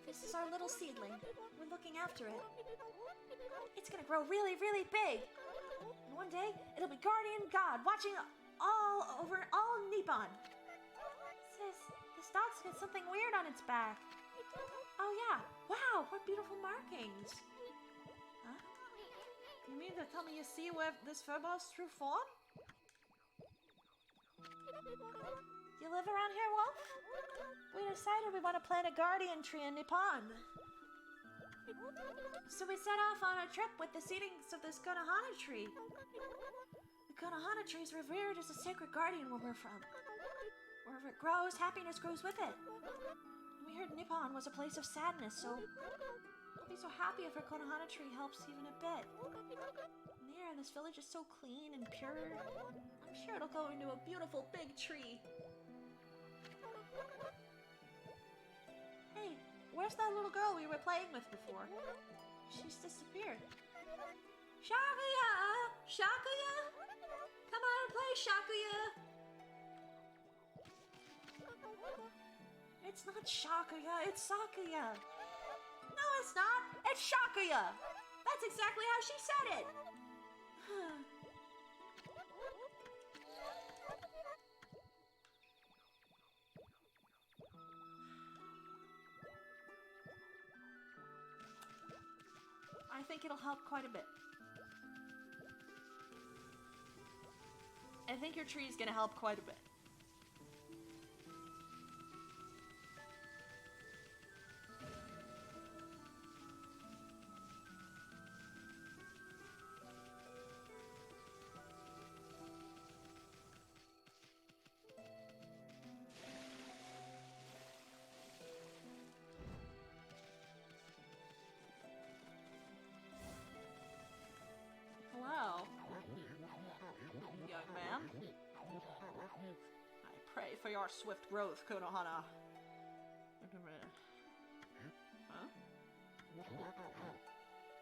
This is our little seedling. We're looking after it. It's gonna grow really, really big. And one day, it'll be guardian god watching all over all Nippon. Sis, this dog's got something weird on its back. Oh yeah, wow, what beautiful markings.
Huh? You mean to tell me you see where this Furbolg's true form?
You live around here, Wolf? We decided we want to plant a guardian tree in Nippon. So we set off on a trip with the seedings of this Konohana tree. The Konohana tree is revered as a sacred guardian where we're from. Wherever it grows, happiness grows with it. And we heard Nippon was a place of sadness, so I'll be so happy if our Konohana tree helps even a bit. And the air in this village is so clean and pure. I'm sure it'll go into a beautiful big tree. Hey, where's that little girl we were playing with before? She's disappeared. Shakuya! Shakuya! Come on and play, Shakuya! It's not Shakuya, it's Sakuya. No, it's not. It's Shakuya. That's exactly how she said it. I think it'll help quite a bit.
I think your tree is gonna help quite a bit. Hello, young man. I pray for your swift growth, Konohana. Huh?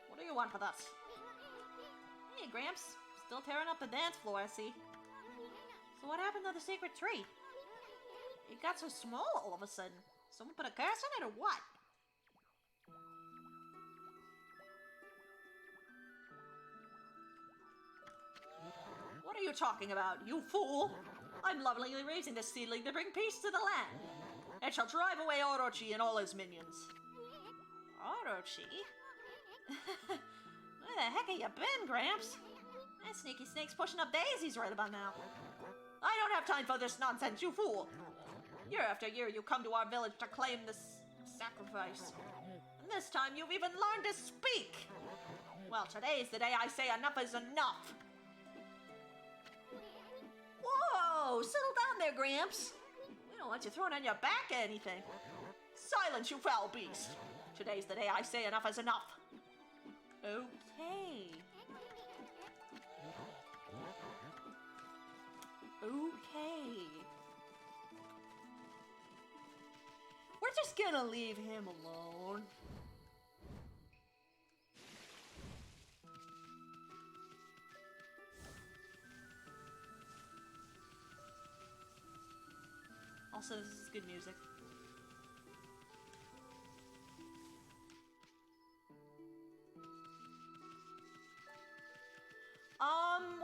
What do you want with us?
Hey, Gramps. Still tearing up the dance floor, I see. So what happened to the secret tree? It got so small all of a sudden. Someone put a curse on it or what?
What are you talking about, you fool? I'm lovingly raising this seedling to bring peace to the land. It shall drive away Orochi and all his minions.
Orochi? Where the heck have you been, Gramps? That sneaky snake's pushing up daisies right about now.
I don't have time for this nonsense, you fool! Year after year you come to our village to claim this sacrifice. And this time you've even learned to speak! Well, today's the day I say enough is enough!
Whoa! Settle down there, Gramps. We don't want you throwing on your back or anything.
Silence, you foul beast! Today's the day I say enough is enough!
Okay. Okay.
We're just gonna leave him alone. Also, this is good music.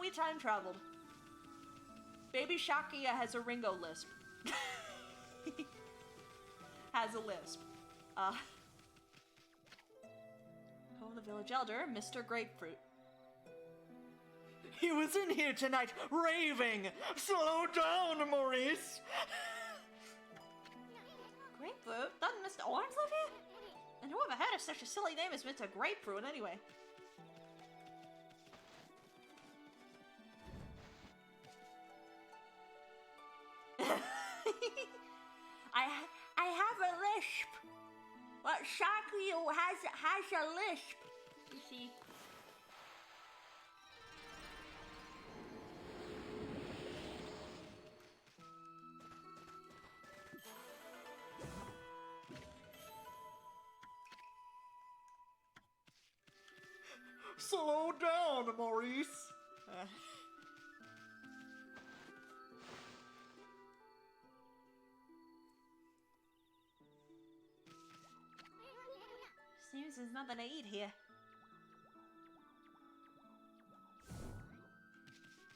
We time traveled. Baby Shakia has a Ringo lisp. Has a lisp. Home of the village elder, Mr. Grapefruit. He was in here tonight, raving! Slow down, Maurice!
Grapefruit? Doesn't Mr. Orange live here? And whoever had such a silly name as Mr. Grapefruit anyway? I have a lisp. But Shakuya has a lisp, you see.
Slow down, Maurice!
Seems there's nothing to eat here.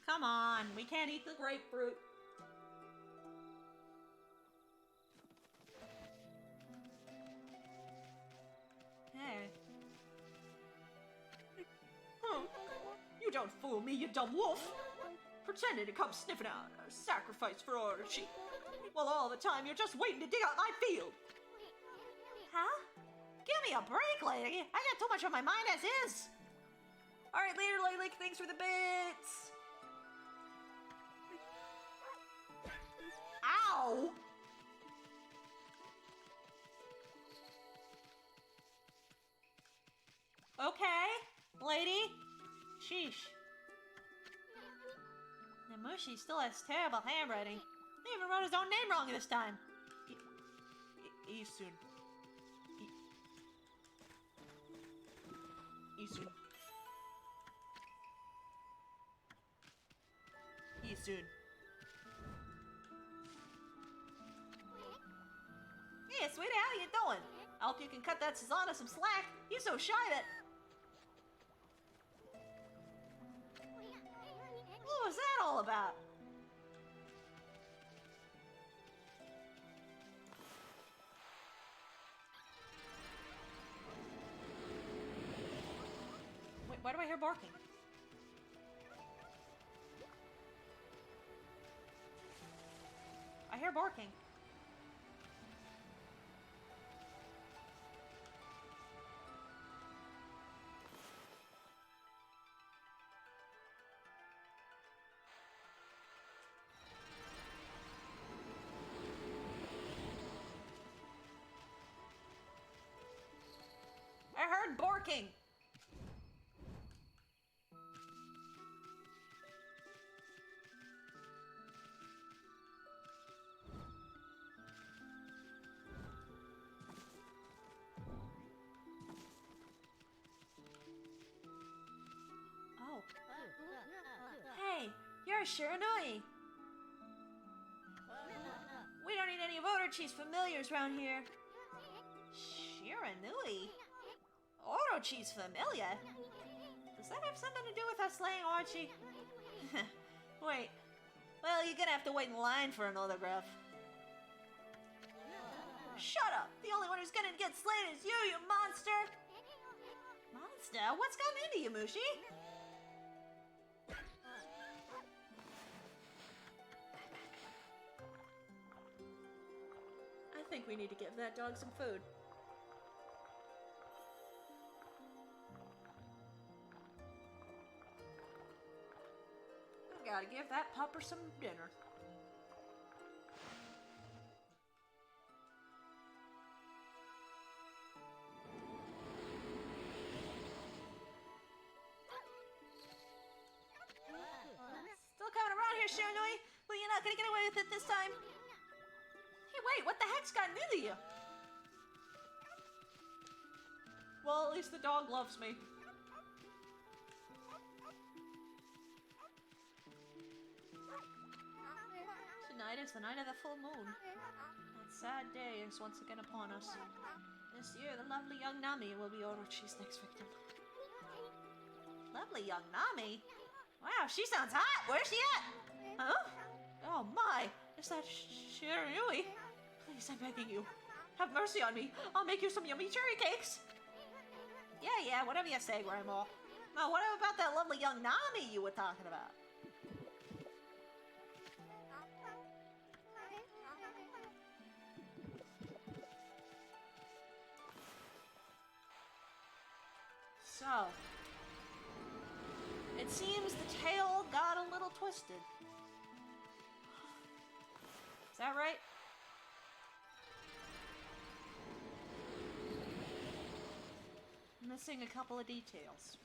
Come on, we can't eat the grapefruit. Hey.
Huh. You don't fool me, you dumb wolf! Pretending to come sniffing out a sacrifice for our sheep, while all the time you're just waiting to dig out my field!
Huh? Give me a break, lady. I got too much on my mind as is.
Alright, later, Lily. Thanks for the bits!
Ow! Okay, lady. Sheesh. Namushi still has terrible handwriting. He even wrote his own name wrong this time.
Isun. Isun. Isun.
Hey, sweetie, how you doing? I hope you can cut that Susanna some slack. He's so shy that... What was that all about? Wait, why do I hear barking? I hear barking. I heard barking! Oh. Hey, you're Shiranui! We don't need any voter cheese familiars around here. Shiranui? Orochi's familiar? Does that have something to do with us slaying Orochi? Wait. Well, you're gonna have to wait in line for an autograph. Shut up! The only one who's gonna get slain is you, you monster! Monster? What's gotten into you, Mushi?
I think we need to give that dog some food. I gotta give that pupper some dinner.
Still coming around here, Shiranui, but you're not gonna get away with it this time. Hey, wait, what the heck's gotten into you?
Well, at least the dog loves me.
Tonight is the night of the full moon. That sad day is once again upon us. This year, the lovely young Nami will be Orochi's next victim. Lovely young Nami? Wow, she sounds hot! Where's she at? Huh? Oh my, is that Shiranui? Please, I'm begging you. Have mercy on me. I'll make you some yummy cherry cakes. Yeah, whatever you say, Grandma. Now, what about that lovely young Nami you were talking about? So, it seems the tale got a little twisted. Is that right? Missing a couple of details.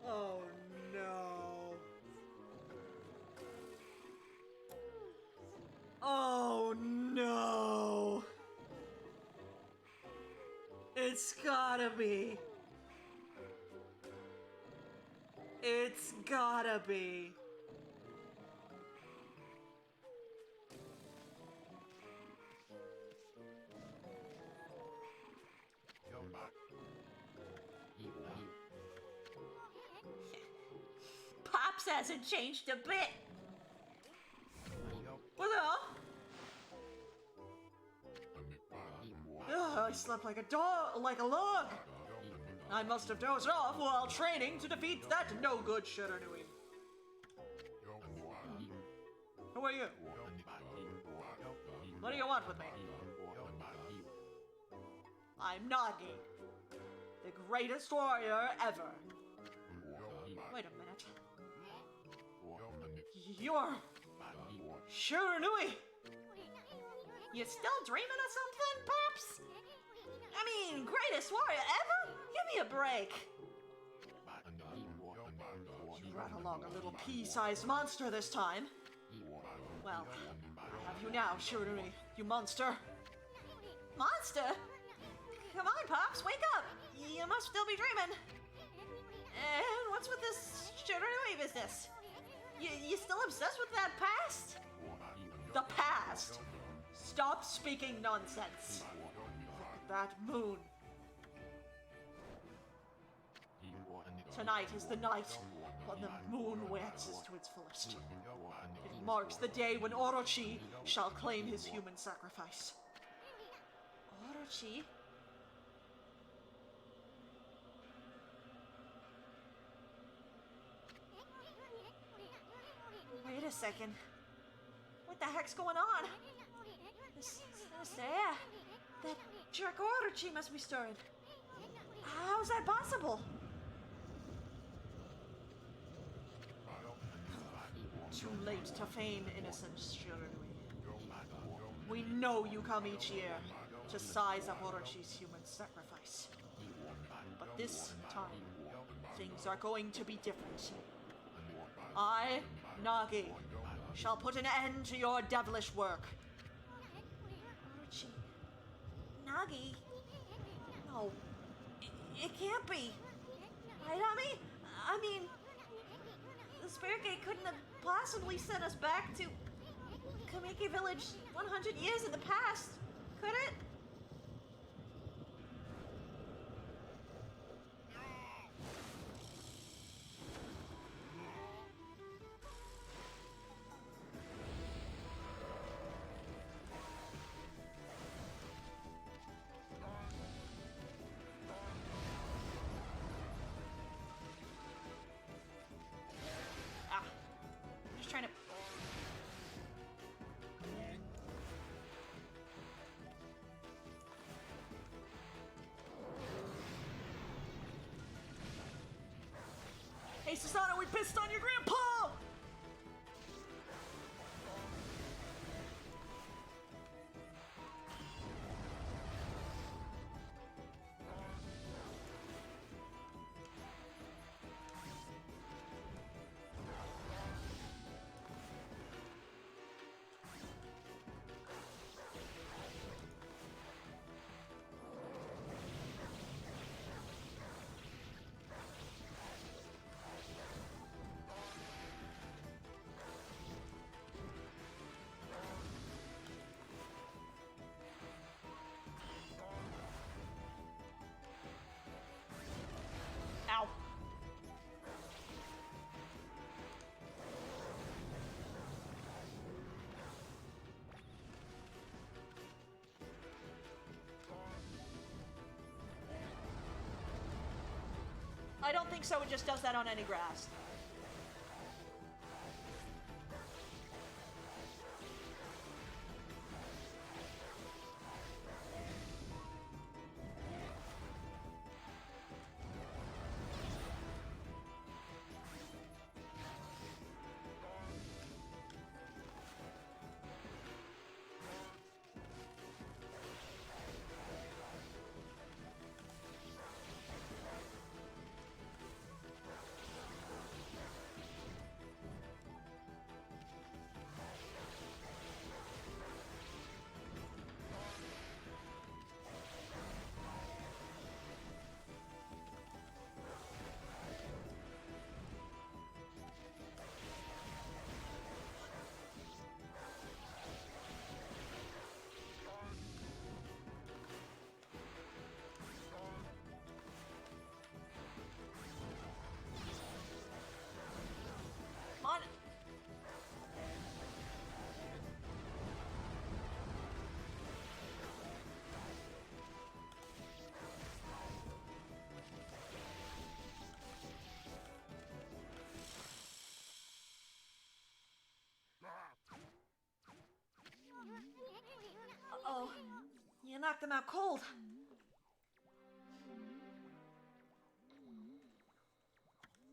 Oh no. Oh no. It's gotta be. It's gotta be.
Pops hasn't changed a bit.
What the hell? Ugh, I slept like a dog, like a log. I must have dozed off while training to defeat that no-good Shiranui. Who are you? What do you want with me? I'm Nagi, the greatest warrior ever. Wait a minute. You're Shiranui.
You still dreaming of something, Pops? I mean, greatest warrior ever? Give me a break.
You brought along a little pea-sized monster this time. Well, I have you now, Shiranui, you monster.
Monster? Come on, Pops, wake up. You must still be dreaming. And what's with this Shiranui business? You still obsessed with that past?
The past! Stop speaking nonsense. Look at that moon. Tonight is the night when the moon waxes to its fullest. It marks the day when Orochi shall claim his human sacrifice.
Orochi? Wait a second. What the heck's going on? This air. That jerk Orochi must be stirring. How's that possible?
Too late to feign innocence, Shiranui. We know you come each year to size up Orochi's human sacrifice. But this time, things are going to be different. I, Nagi, shall put an end to your devilish work.
Orochi. Nagi? No. It can't be. Right, Ami? I mean, the Spirit Gate couldn't have possibly sent us back to Kamiki Village 100 years in the past, could it?
Trying to.
Hey, Susanoo, we pissed on your grandpa!
Ow. I don't think so. It just does that on any grass. knock them out cold.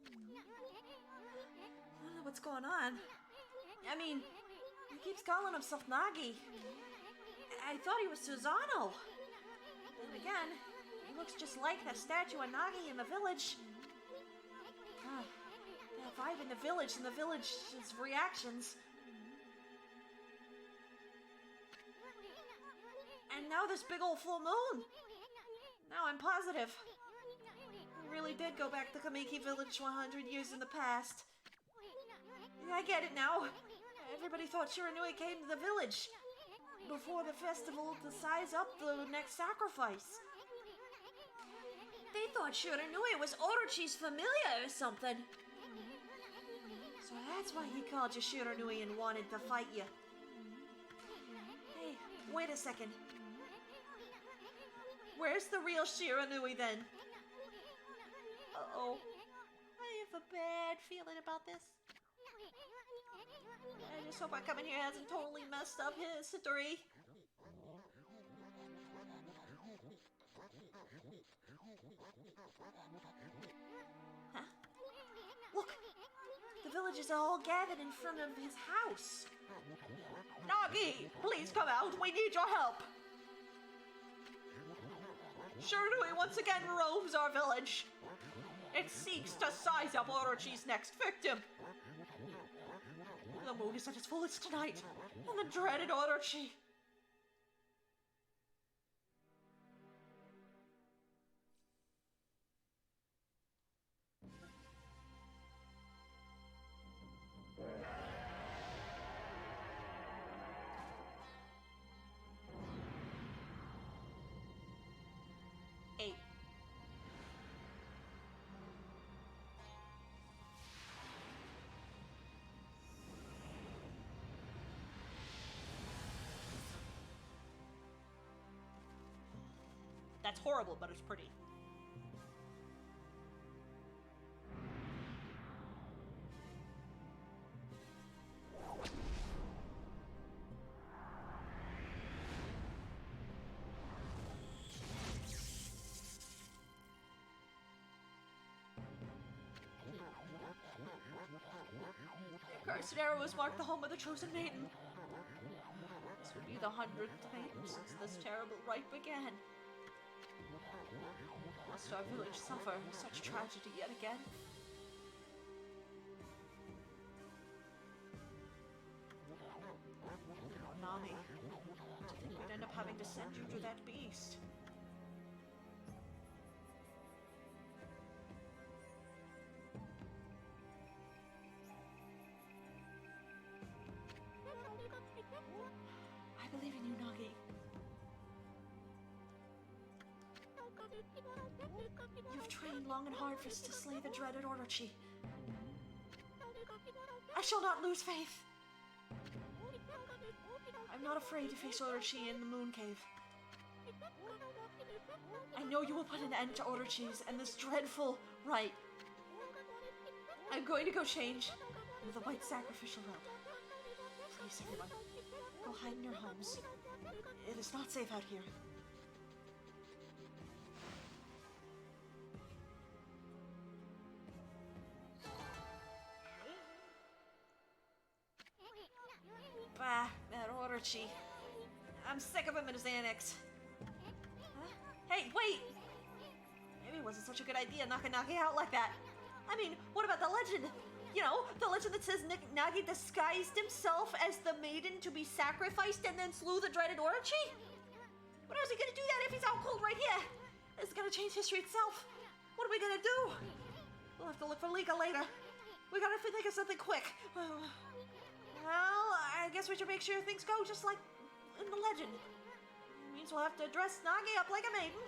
I don't know what's going on. I mean, he keeps calling himself Nagi. I thought he was Susano. Then again, he looks just like that statue of Nagi in the village. That vibe in the village and the village's reactions. And now this big old full moon. Now I'm positive. We really did go back to Kamiki Village 100 years in the past. I get it now. Everybody thought Shiranui came to the village before the festival to size up the next sacrifice. They thought Shiranui was Orochi's familia or something. So that's why he called you Shiranui and wanted to fight you. Hey, wait a second. Where's the real Shiranui then? Uh-oh.
I have a bad feeling about this.
I just hope I come in here hasn't totally messed up history. Huh? Look! The villagers are all gathered in front of his house. Nagi! Please come out! We need your help! Shiranui once again roams our village. It seeks to size up Orochi's next victim. The moon is at its fullest tonight, and the dreaded Orochi. Eight. That's horrible, but it's pretty. Cursed arrows mark the home of the chosen maiden. This would be the 100th time since this terrible rite began. Must our village suffer such tragedy yet again? Nami, to think we'd end up having to send you to that beast. I believe in you, Nagi. You've trained long and hard for us to slay the dreaded Orochi. I shall not lose faith. I'm not afraid to face Orochi in the Moon Cave. I know you will put an end to Orochi's and this dreadful rite. I'm going to go change into the white sacrificial robe. Please, everyone, go hide in your homes. It is not safe out here. Bah, that Orochi. I'm sick of him and his annex. Huh? Hey, wait! Maybe it wasn't such a good idea knocking Nagi out like that. I mean, what about the legend? You know, the legend that says Nagi disguised himself as the maiden to be sacrificed and then slew the dreaded Orochi? What else is he gonna do that if he's out cold right here? It's gonna change history itself. What are we gonna do? We'll have to look for Lika later. We gotta think of something quick. Well, I guess we should make sure things go just like in the legend. It means we'll have to dress Nagi up like a maiden.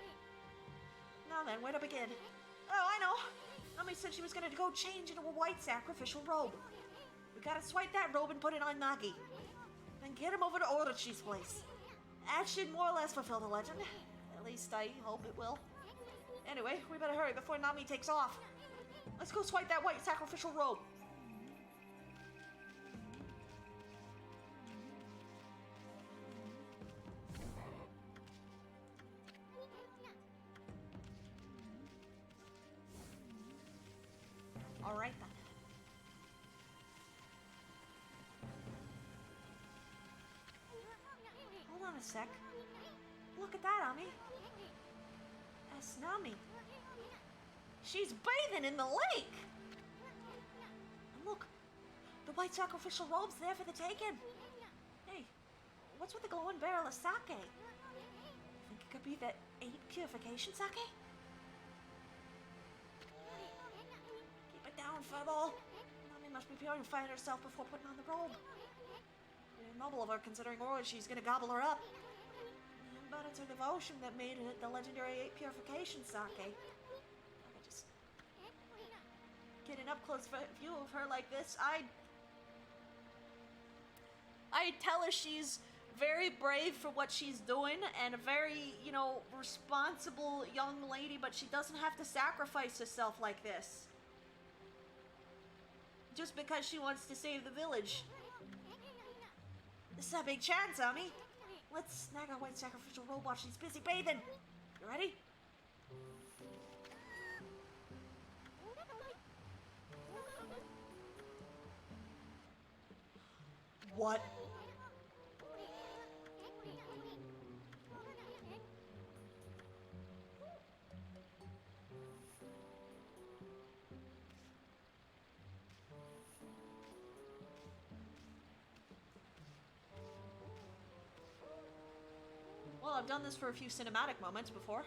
Now then, where to begin? Oh, I know. Nami said she was gonna go change into a white sacrificial robe. We gotta swipe that robe and put it on Nagi. Then get him over to Orochi's place. That should more or less fulfill the legend. At least I hope it will. Anyway, we better hurry before Nami takes off. Let's go swipe that white sacrificial robe.
Alright then. Hold on a sec. Look at that, Ami. That's Nami. She's bathing in the lake! And look, the white sacrificial robe's there for the taking. Hey, what's with the glowing barrel of sake? Think it could be the 8 purification sake? Keep it down, Furball. Nami must be purifying herself before putting on the robe. Pretty noble of her, considering she's gonna gobble her up. But it's her devotion that made it the legendary 8 purification sake. I just... Getting up close view of her like this, I tell her she's very brave for what she's doing and a very, you know, responsible young lady, but she doesn't have to sacrifice herself like this. Just because she wants to save the village. This is a big chance, Ami. Let's snag our white sacrificial robe while she's busy bathing. You ready?
What? Well, I've done this for a few cinematic moments before.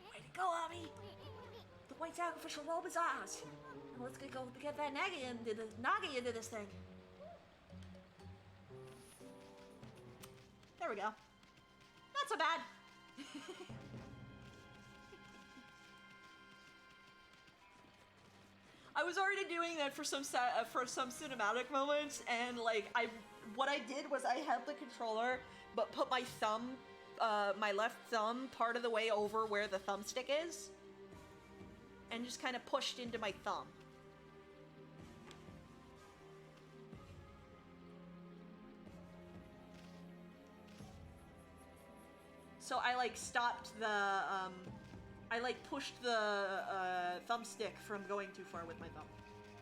Way to go, Ami! The white sacrificial robe is ours. Now let's go get that Nagi into this thing.
There we go. Not so bad. I was already doing that for some cinematic moments, and like what I did was I held the controller, but put my thumb, my left thumb, part of the way over where the thumbstick is, and just kind of pushed into my thumb. So I like stopped the, I like pushed the thumbstick from going too far with my thumb,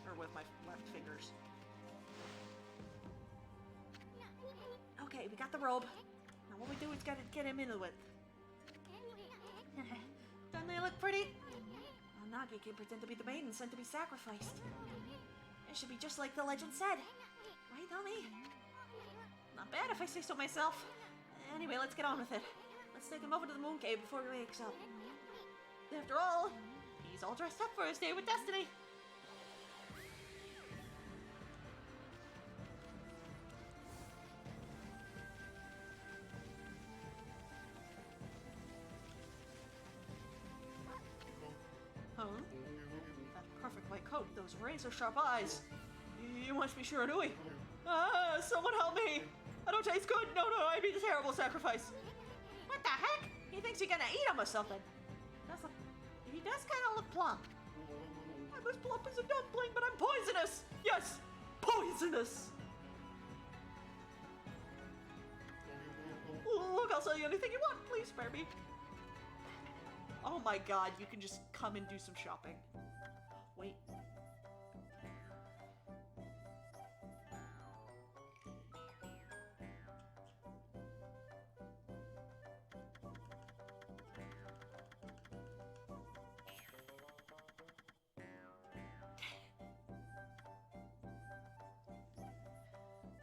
or with my left fingers. Okay, we got the robe. Now what we do is gotta get him into it.
Don't they look pretty? Well, Nagi can pretend to be the maiden sent to be sacrificed. It should be just like the legend said. Right, Nami? Not bad if I say so myself. Anyway, let's get on with it. Let's take him over to the moon cave before he wakes up. After all, he's all dressed up for his day with Destiny.
Huh? That perfect white coat, those razor-sharp eyes. You must be Shiranui. Ah, someone help me! I don't taste good! No, I'd be a terrible sacrifice.
What the heck? He thinks you're gonna eat him or something. He does kind of look plump.
I'm as plump as a dumpling, but I'm poisonous! Yes! Poisonous! Look, I'll sell you anything you want. Please spare me. Oh my god, you can just come and do some shopping. Wait.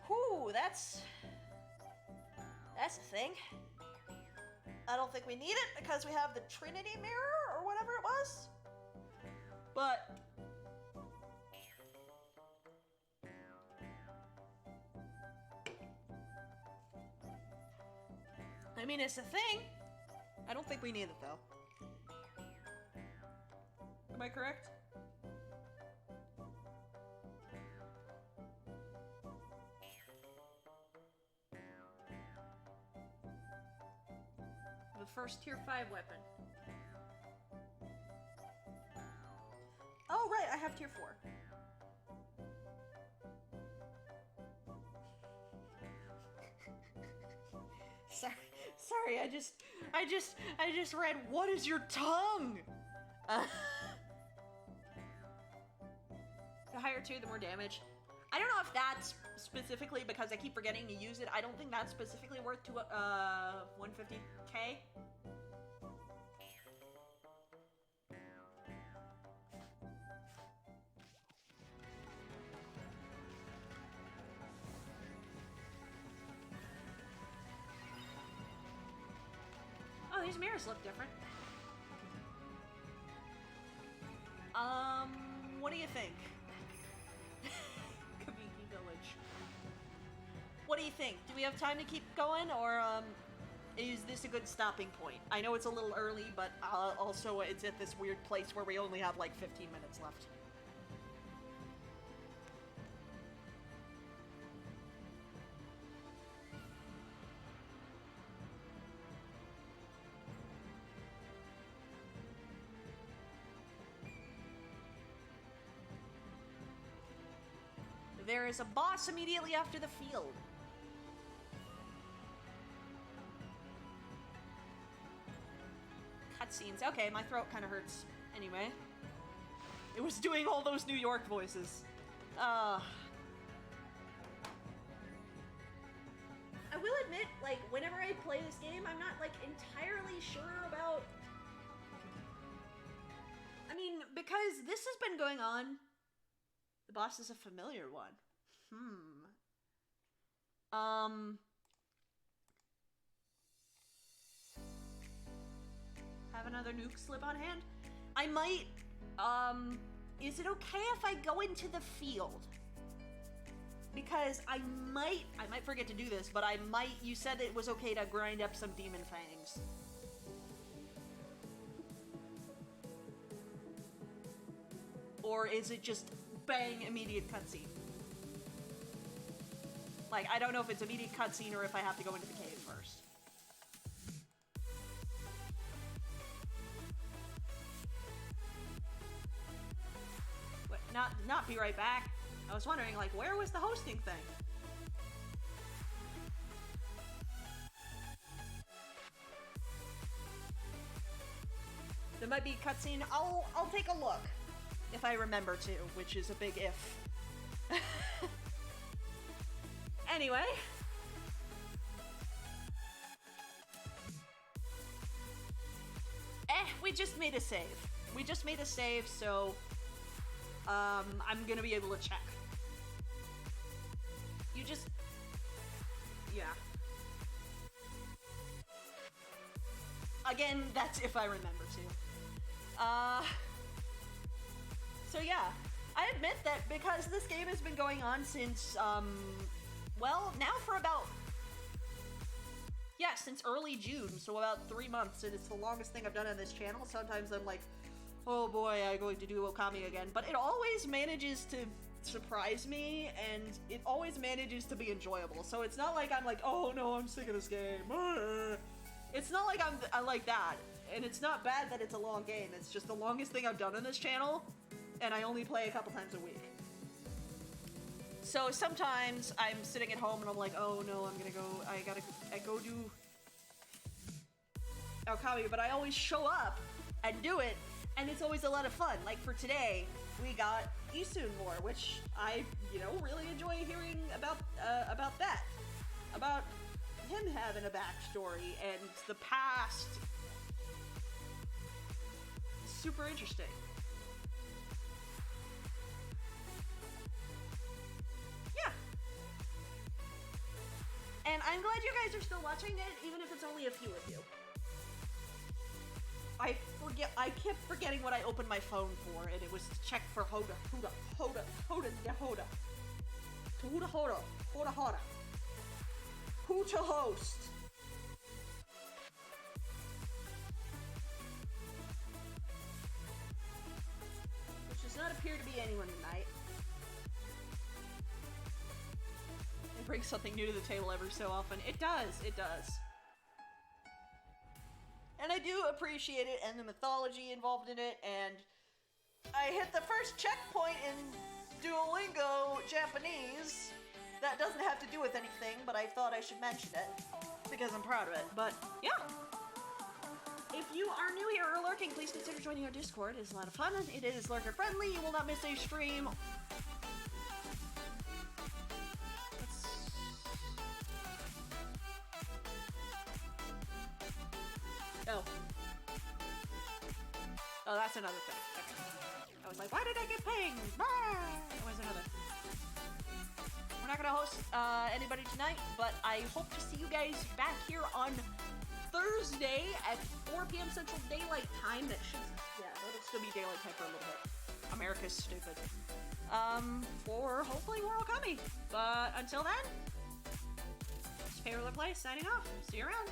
Whew, that's a thing. I don't think we need it because we have the Trinity mirror or whatever it was. But I mean, it's a thing. I don't think we need it though. Am I correct? first tier 5 weapon. Oh, right, I have tier 4. Sorry, I just read, what is your tongue? The higher tier, the more damage. I don't know if that's specifically because I keep forgetting to use it. I don't think that's specifically worth 150k. Oh, these mirrors look different. What do you think? Kabiki Village. What do you think? Do we have time to keep going, or, is this a good stopping point? I know it's a little early, but, also it's at this weird place where we only have, like, 15 minutes left. There is a boss immediately after the field. Cutscenes. Okay, my throat kind of hurts. Anyway. It was doing all those New York voices. I will admit, like, whenever I play this game, I'm not, like, entirely sure about... I mean, because this has been going on... The boss is a familiar one. Have another nuke slip on hand? I might, is it okay if I go into the field? Because I might forget to do this, but you said it was okay to grind up some demon fangs. Or is it just bang, immediate cutscene? Like, I don't know if it's immediate cutscene or if I have to go into the cave first. What, not be right back? I was wondering, like, where was the hosting thing? There might be a cutscene. I'll take a look. If I remember to, which is a big if. Anyway. We just made a save. We just made a save, so... I'm gonna be able to check. You just... Yeah. Again, that's if I remember to. So yeah, I admit that because this game has been going on since, well, now for about, yeah, since early June, so about 3 months, and it's the longest thing I've done on this channel. Sometimes I'm like, oh boy, I'm going to do Okami again, but it always manages to surprise me, and it always manages to be enjoyable, so it's not like I'm like, oh no, I'm sick of this game. It's not like I'm like that, and it's not bad that it's a long game, it's just the longest thing I've done on this channel, and I only play a couple times a week. So sometimes I'm sitting at home and I'm like, oh no, I go do Okami, but I always show up and do it, and it's always a lot of fun. Like for today, we got Isun more, which I, really enjoy hearing about that. About him having a backstory and the past. Super interesting. Yeah. And I'm glad you guys are still watching it, even if it's only a few of you. I kept forgetting what I opened my phone for, and it was to check for Hoda. Who to host? Which does not appear to be anyone tonight. It brings something new to the table every so often. It does, it does. do appreciate it and the mythology involved in it, and I hit the first checkpoint in Duolingo Japanese. That doesn't have to do with anything, but I thought I should mention it because I'm proud of it. But yeah. If you are new here or lurking, please consider joining our Discord. It's a lot of fun. It is lurker friendly. You will not miss a stream. Oh, that's another thing. Okay. I was like, why did I get pinged? That was another. We're not gonna host anybody tonight, but I hope to see you guys back here on Thursday at 4 p.m. Central Daylight Time. That should, yeah, that'll still be daylight time for a little bit. America's stupid. For hopefully more Okami. But until then, it's Payroll Play signing off. See you around.